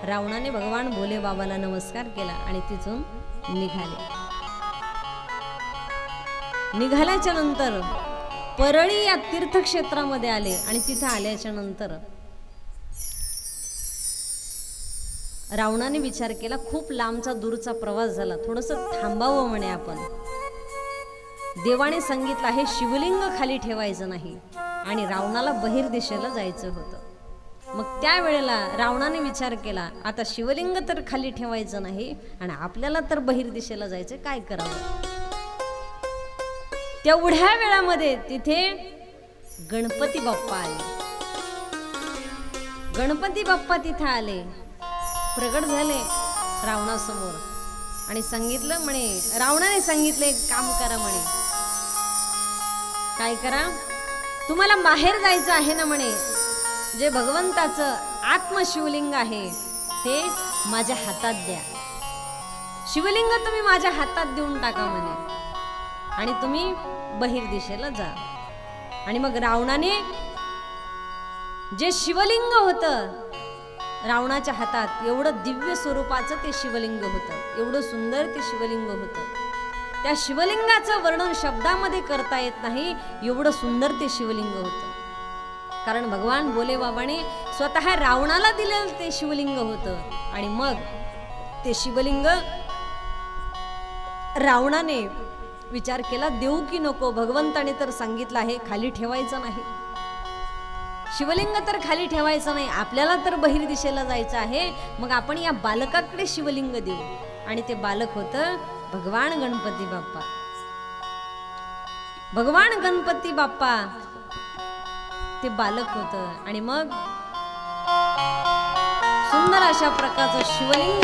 रावणाने भगवान भोले बाबाला नमस्कार केला आणि तिथून निघाले. निघाल्याच्या नंतर परळी या तीर्थक्षेत्रामध्ये आले. आणि तिथे आल्याच्या नंतर रावणाने विचार केला, खूप लांबचा दूरचा प्रवास झाला, थोडंसं थांबावं म्हणे आपण. देवाने सांगितलं आहे शिवलिंग खाली ठेवायचं नाही आणि रावणाला बहिर्दिशेला जायचं होतं. मग त्यावेळेला रावणाने विचार केला, आता शिवलिंग तर खाली ठेवायचं नाही आणि आपल्याला तर बहिर्दिशेला जायचं, काय करावं. तेवढ्या वेळामध्ये तिथे गणपती बाप्पा आले. गणपती बाप्पा तिथे आले, प्रगट झाले रावणासमोर आणि सांगितलं म्हणे, रावणाने सांगितलं एक काम करा म्हणे. काय करा, तुम्हाला माहेर जायचं आहे ना म्हणे, जे भगवंताचं आत्मशिवलिंग आहे ते माझ्या हातात द्या. शिवलिंग तुम्ही माझ्या हातात देऊन टाका म्हणे आणि तुम्ही बहिर्दिशेला जा. आणि मग रावणाने जे शिवलिंग होतं रावणाच्या हातात, एवढं दिव्य स्वरूपाचं ते शिवलिंग होतं, एवढं सुंदर ते शिवलिंग होतं. त्या शिवलिंगाचं वर्णन शब्दामध्ये करता येत नाही, एवढं सुंदर ते शिवलिंग होतं. कारण भगवान भोले बाबाने स्वतः रावणाला दिलेलं ते शिवलिंग होतं. आणि मग ते शिवलिंग रावणाने विचार केला, देऊ की नको, भगवंताने तर सांगितलं आहे खाली ठेवायचं नाही, शिवलिंग तर खाली ठेवायचं नाही, आपल्याला तर बहिर्दिशेला जायचं आहे, मग आपण या बालकाकडे शिवलिंग देऊ. आणि ते बालक होतं भगवान गणपती बाप्पा. भगवान गणपती बाप्पा ते बालक होतं. आणि मग सुंदर अशा प्रकारचं शिवलिंग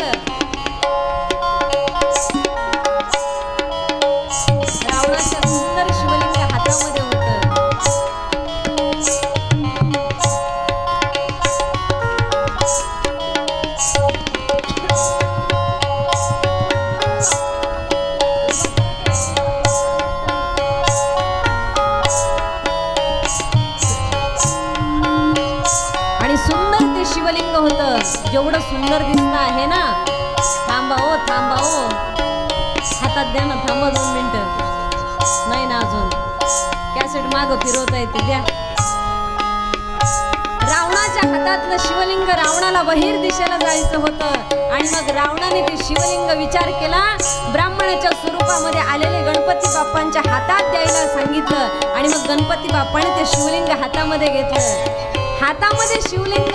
रावणाच्या सुंदर शिवलिंग हातामध्ये होतं. शिवलिंग होतं, जेवढं सुंदर दिसतं आहे ना. थांबा हो, थांबा हो, हातात द्या ना, थांबा 2 मिनिटं. नाही ना, अजून कॅसेट मागं फिरवता येते, द्या. रावणाच्या हातातलं शिवलिंग रावणाला बहिर्दिशेला जायचं होतं. आणि मग रावणाने ते शिवलिंग विचार केला, ब्राह्मणाच्या स्वरूपामध्ये आलेले गणपती बाप्पांच्या हातात द्यायला सांगितलं. आणि मग गणपती बाप्पाने ते शिवलिंग हातामध्ये घेतलं. हातामध्ये शिवलिंग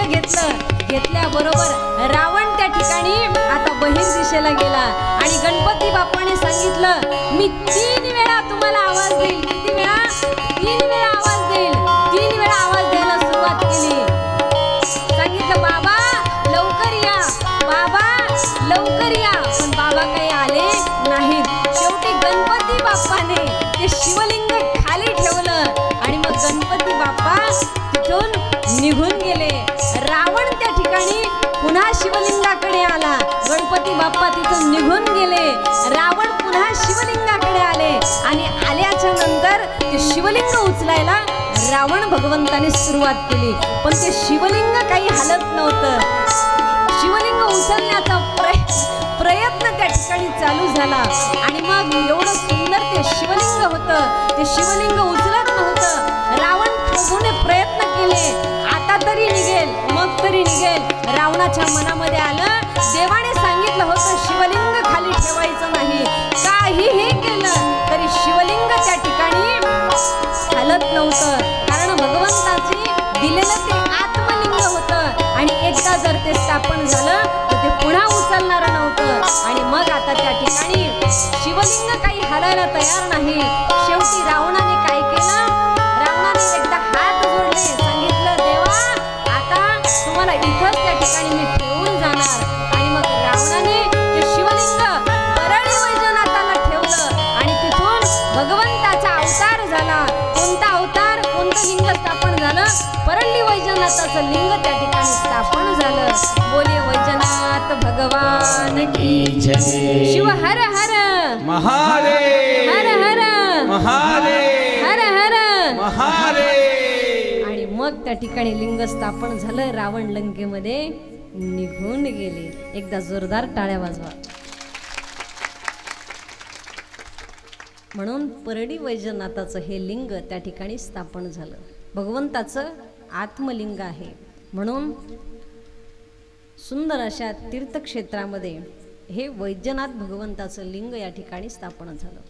घेतल्याबरोबर रावण त्या ठिकाणी आता बहिर्दिशेला गेला. आणि गणपती बाप्पाने सांगितलं, मी 3 वेळा तुम्हाला आवाज देईल. किती वेळा? 3 वेळा आवाज देईल. 3 वेळा आवाज द्यायला सुरुवात केली. सांगितलं, बाबा लवकर या, बाबा लवकर या. पण बाबा काही आले नाहीत. शेवटी गणपती बाप्पाने ते शिवलिंग खाली ठेवलं. आणि मग गणपती बाप्पा तिथून निघून गेले. रावण त्या ठिकाणी पुन्हा शिवलिंगाकडे आला. गणपती बाप्पा तिथून निघून गेले. रावण पुन्हा शिवलिंगाकडे आले. आणि आल्याच्या नंतर ते शिवलिंग उचलायला रावण भगवंताने सुरुवात केली. पण ते शिवलिंग काही हलत नव्हतं. शिवलिंग उचलण्याचा प्रयत्न त्या ठिकाणी चालू झाला. आणि मग एवढं सुंदर ते शिवलिंग होतं, ते शिवलिंग उचलत नव्हतं. रावण प्रभूने प्रयत्न केले, आता तरी निघेल, मग तरी निघेल. रावणाच्या मनामध्ये आलं, देवाने सांगितलं होतं शिवलिंग खाली ठेवायचं नाही. काहीही केलं तरी शिवलिंग त्या ठिकाणी हलत नव्हतं. कारण भगवंताचे दिलेलं ते आत्मलिंग होतं. आणि एकदा जर ते स्थापन झालं तर ते पुन्हा उचलणारं नव्हतं. आणि मग आता त्या ठिकाणी शिवलिंग काही घालायला तयार नाही. शेवटी रावणाने काय केलं? रावणाने एकदा हात जोडले, सांगितलं देवा आता तुम्हाला इथंच त्या ठिकाणी मी ठेवून जाणार. आणि मग रावणाने ते शिवलिंग परळी वैजनाथाला ठेवलं आणि तिथून भगवंताचा अवतार झाला. कोणता अवतार, कोणतं लिंग स्थापन झालं? परळी वैजनाथाचं लिंग त्या ठिकाणी स्थापन झालं. बोले वैजनाथ भगवान की जय. शिव हर हर महादेव हर हर महादेव हर हर. महादेव. आणि मग त्या ठिकाणी लिंग स्थापन झालं. रावण लंकेमध्ये निघून गेले. एकदा जोरदार टाळ्या वाजवा. म्हणून परडी वैजनाथाचं हे लिंग त्या ठिकाणी स्थापन झालं. भगवंताचं आत्मलिंग आहे. म्हणून सुंदर अशा तीर्थक्षेत्रामध्ये हे वैजनाथ भगवंताचं लिंग या ठिकाणी स्थापन झालं.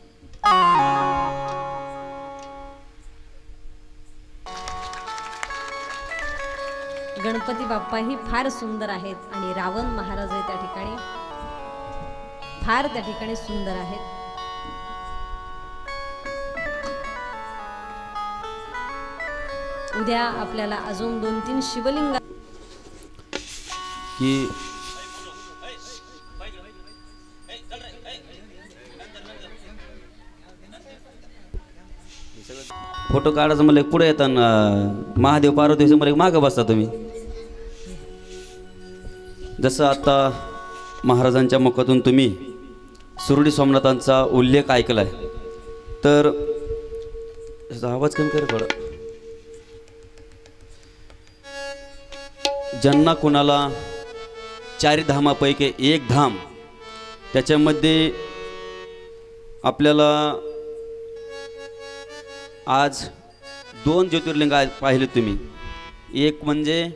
गणपती बाप्पाही फार सुंदर आहेत आणि रावण महाराज त्या ठिकाणी फार त्या ठिकाणी सुंदर आहेत. उद्या आपल्याला अजून 2-3 शिवलिंग की फोटो काढायचं मला पुढे येताना महादेव पार्वती समोर एक मागं बसता तुम्ही. जसं आता महाराजांच्या मुखातून तुम्ही सुरडी सोमनाथांचा उल्लेख ऐकलाय तर त्याचा आवाज कमी कर थोडा. ज्यांना कुणाला चारी धामापैकी एक धाम त्याच्यामध्ये आपल्याला आज 2 ज्योतिर्लिंग पाहिले तुम्ही. एक म्हणजे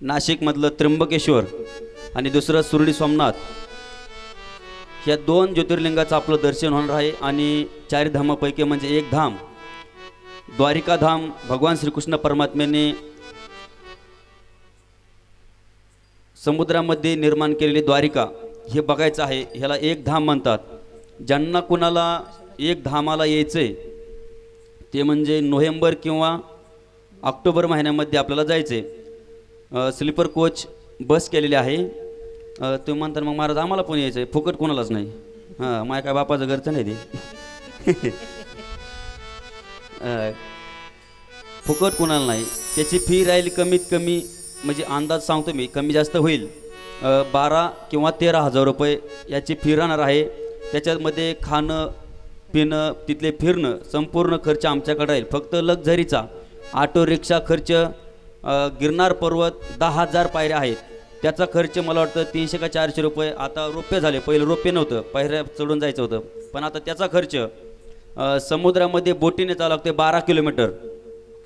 नाशिकमधलं त्र्यंबकेश्वर आणि दुसरं सुरडी सोमनाथ. ह्या 2 ज्योतिर्लिंगाचं आपलं दर्शन होणार आहे. आणि चारी धामापैकी म्हणजे एक धाम द्वारिका धाम भगवान श्रीकृष्ण परमात्म्याने समुद्रामध्ये निर्माण केलेली द्वारिका हे बघायचं आहे. ह्याला एक धाम म्हणतात. ज्यांना कुणाला एक धामाला यायचंय ते म्हणजे नोव्हेंबर किंवा ऑक्टोबर महिन्यामध्ये आपल्याला जायचे. स्लीपर कोच बस केलेली आहे. तुम्ही म्हणता मग महाराज आम्हाला पण यायचं आहे. फुकट कोणालाच नाही. हां माझ्या काय बापाचं घरचं नाही ते फुकट कोणाला नाही. त्याची फी राहील कमीत कमी म्हणजे अंदाज सांगतो मी कमी जास्त होईल 12 किंवा 13,000 रुपये याची फी राहणार आहे. त्याच्यामध्ये खाणं पिणं तिथले फिरणं संपूर्ण खर्च आमच्याकडे राहील. फक्त लक्झरीचा ऑटो रिक्षा खर्च गिरनार पर्वत 10,000 पायऱ्या आहेत त्याचा खर्च मला वाटतं 300 का 400 रुपये. आता रोपे झाले. पहिलं रोपे नव्हतं पायऱ्या चढून जायचं होतं पण आता त्याचा खर्च समुद्रामध्ये बोटीने चालू लागते 12 किलोमीटर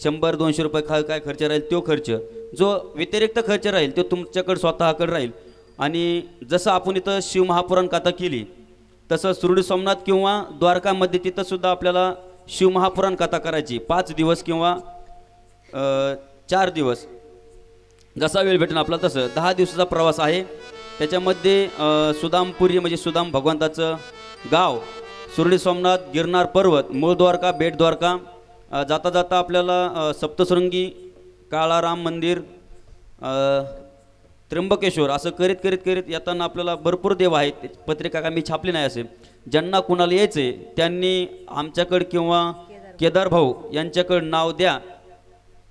100-200 रुपये काय खर्च राहील तो खर्च. जो व्यतिरिक्त खर्च राहील तो तुमच्याकडे स्वतःकडे राहील. आणि जसं आपण इथं शिवमहापुराण कथा केली तसं सुरडी सोमनाथ किंवा द्वारकामध्ये तिथंसुद्धा आपल्याला शिवमहापुराण कथा करायची 5 दिवस किंवा 4 दिवस जसा वेळ भेटेल आपला तसं 10 दिवसाचा प्रवास आहे. त्याच्यामध्ये सुदामपुरी म्हणजे सुदाम भगवंताचं गाव सुरडी सोमनाथ गिरनार पर्वत मूळ द्वारका बेट द्वारका जाता जाता आपल्याला सप्तशृंगी काळाराम मंदिर त्र्यंबकेश्वर असं करीत करीत करीत येताना आपल्याला भरपूर देव आहेत. पत्रिका का मी छापली नाही असे. ज्यांना कुणाला यायचे त्यांनी आमच्याकडे किंवा केदार भाऊ यांच्याकडे नाव द्या.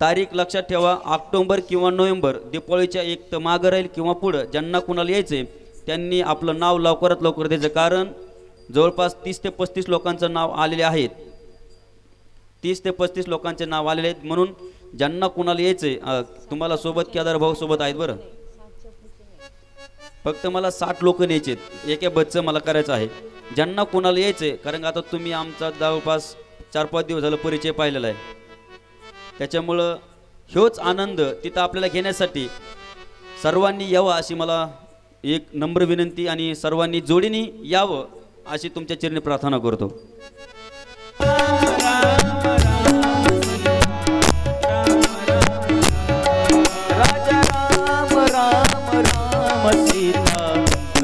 तारीख लक्षात ठेवा ऑक्टोबर किंवा नोव्हेंबर दीपावळीच्या एक तर मागं राहील किंवा पुढं. ज्यांना कुणाला यायचे त्यांनी आपलं नाव लवकरात लवकर द्यायचं. कारण जवळपास 30 ते 35 लोकांचं नाव आलेले आहेत. 30 ते 35 लोकांचे नाव आलेले आहेत. म्हणून ज्यांना कुणाला यायचे तुम्हाला सोबत केदार भाऊ सोबत आहेत बरं. फक्त मला 60 लोक न्यायचे आहेत. एका बसचं मला करायचं आहे. ज्यांना कुणाला यायचे कारण आता तुम्ही आमचा जवळपास 4-5 दिवस झालं परिचय पाहिलेला आहे. त्याच्यामुळं ह्योच आनंद तिथं आपल्याला घेण्यासाठी सर्वांनी यावं अशी मला एक नम्र विनंती आणि सर्वांनी जोडीने यावं अशी तुमच्या चरणी प्रार्थना करतो. राजा राम राम राम सीता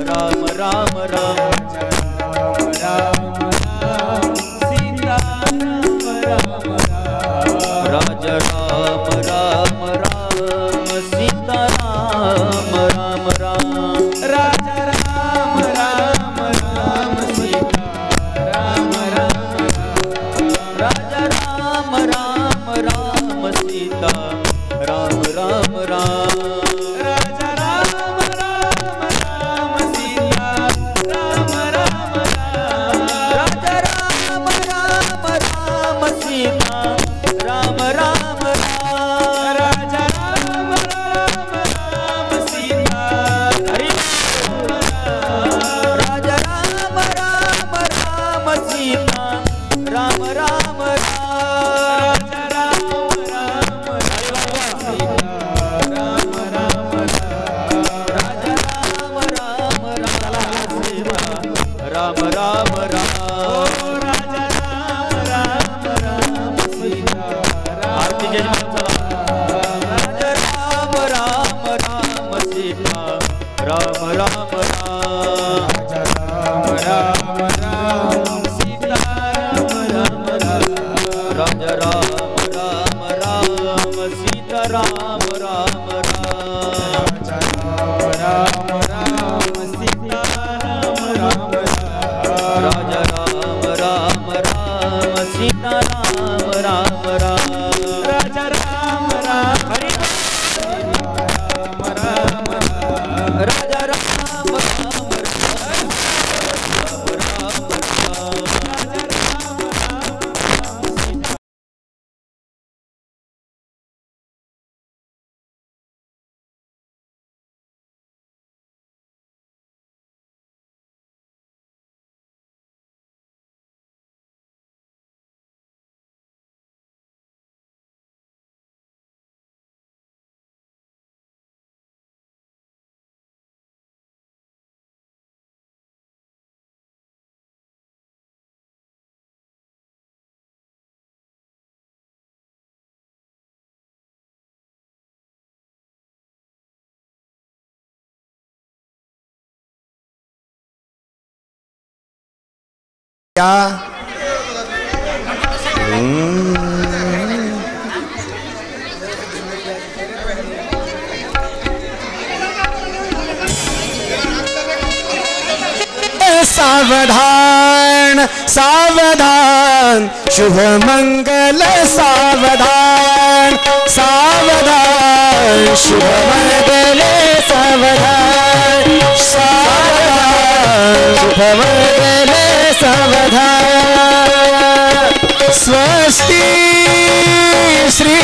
राम राम राम राम राम सावधान सावधान शुभ मंगल सावधान सावधान शुभ मंगल सावधान सावधान शुभ मंगल सावधान स्वस्ति श्री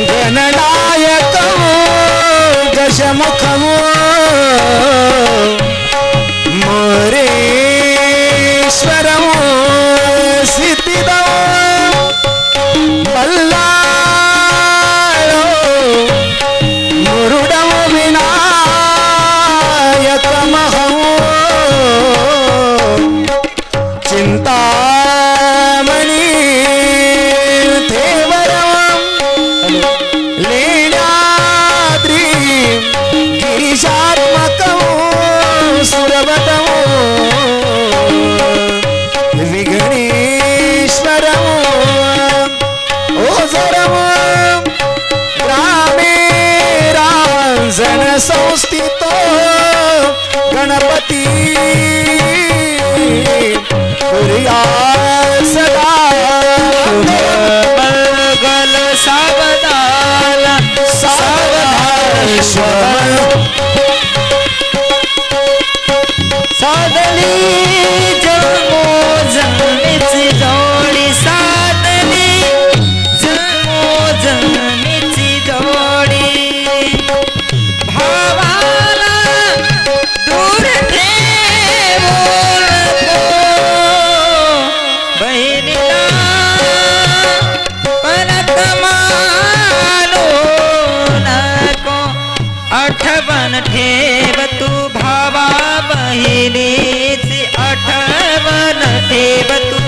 गणनायकम् दशमुखम् मोरेश्वरम् सिद्धिदम् बल्लाळो मुरुडम् विनायकमहम् चिन्तामणि देवरम् लीलाद्रि गिरिजात्मकम् सुरवतम् विघ्नेश्वरम् ओझरम् ग्रामे रांजन संस्थितो गणपती कुर्यात् सदा मंगल सावधान सावधान साधली जन्मो जन्मीची जोडी साधली जन्मो जन्मीची जोडी भावाला दूर ठेवू नको बहिणीला परत मानू नको आठवण ठेव तू भावा बहिणीची आठवण ठेव तू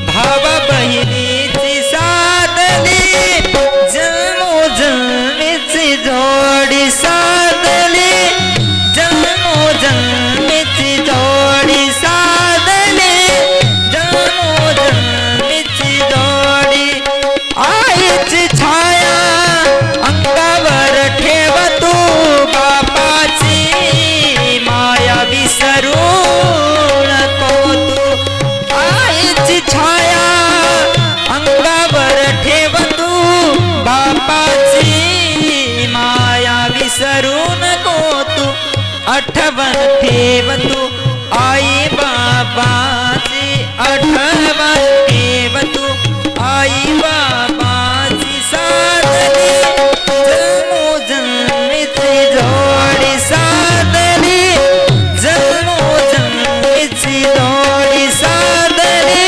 भावा बहिणीची साधली जन्मोजन्मीची जोडी साधली जन्मोजन्मीची जोडी साधली जन्मोजन्मीची जोडी आईची छाया अंगावर ठेव तू बापाची माया विसरू नको तू आईची छाया अंगावर ठेव तू बापाची माया विसरू नको तू आठवण ठेव तू आई बाबाची आठवण ठेव तू आई बाबाची साधली जन्मोजन्मीची जोडी साधली जन्मोजन्मीची जोडी साधली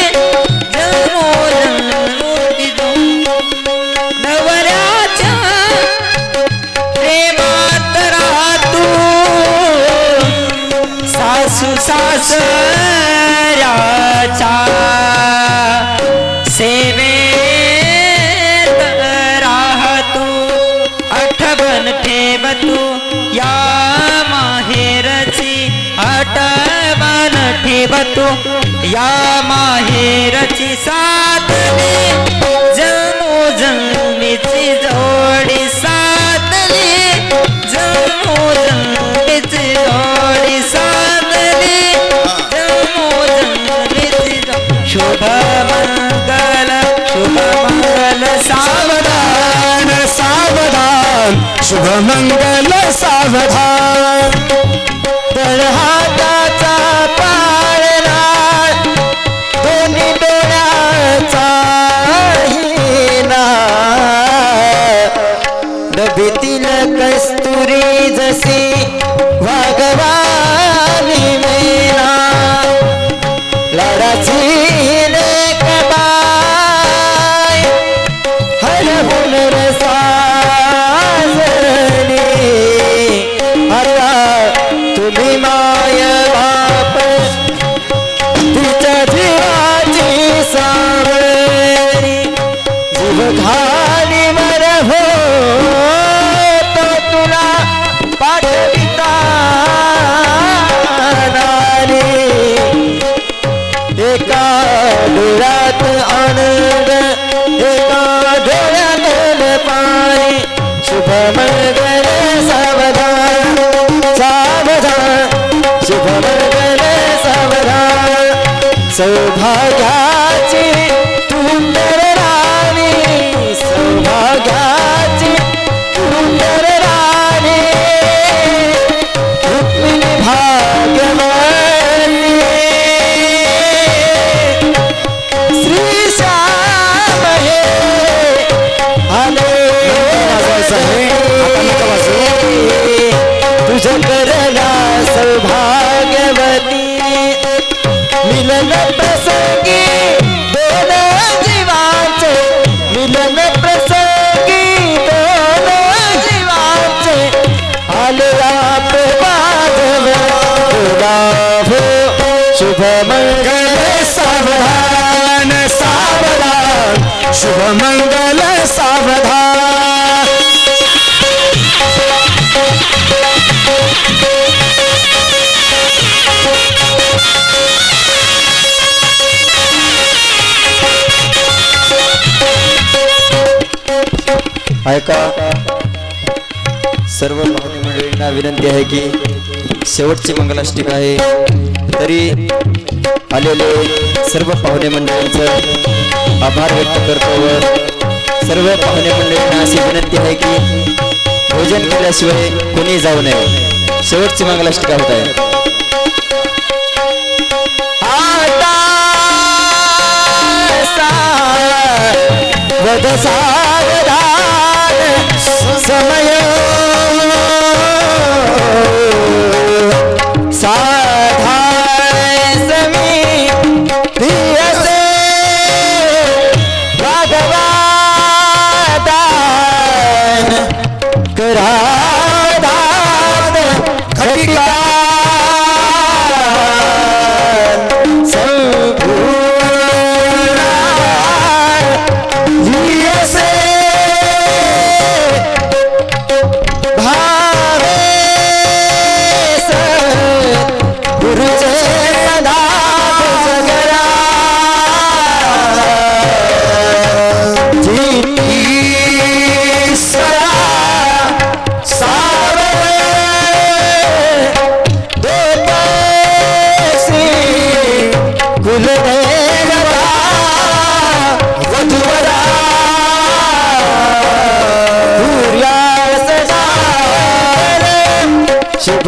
या माहेरची साधली जन्मोजन्मीची जोडी साधली जन्मोजन्मीची जोडी साधली जन्मोजन्मीची शुभ मंगल सावधान सावधान शुभ मंगल सावधान तळहाताचा पाळणा दोन्ही डोळ्याचा हिना डबीतील कस्तुरी जशी वागवानी मैना लाडाची लेकबाई हरहुन रसाजणी आता तुम्ही माय बाप तिच्या जीवाची सावरी जीव घाली मर हो तो तुला पाठविता नारी एका डोळ्यात आनंद एका डोळ्यात पाणी शुभ मंगल सावधान सावधान शुभ मंगल सावधान सौभाग्याची तुंदर राणी सौभाग्याची तुंदर राणी रुक्मिणी भाग्यवती श्री श्याम हे आले तुझ करला सौभाग्यवती मिलन प्रसंगी दोन जीवांचे मिलन प्रसंगी दोन जीवांचे आले आप बाजव हो शुभ मंगल सावधान सावधान शुभ मंगल सावधान ऐका सर्व पाहुणे मंडळींना विनंती आहे की शेवटची मंगलाष्टिका आहे तरी आलेले सर्व पाहुणे मंडळींचं आभार व्यक्त करतो व सर्व पाहुणे मंडळींना अशी विनंती आहे की भोजन केल्याशिवाय कोणी जाऊ नये शेवटची मंगलाष्टिका होत आहे वद सावधान समय साधाय समी प्रियसे भागवादान करादान घटिका शुभ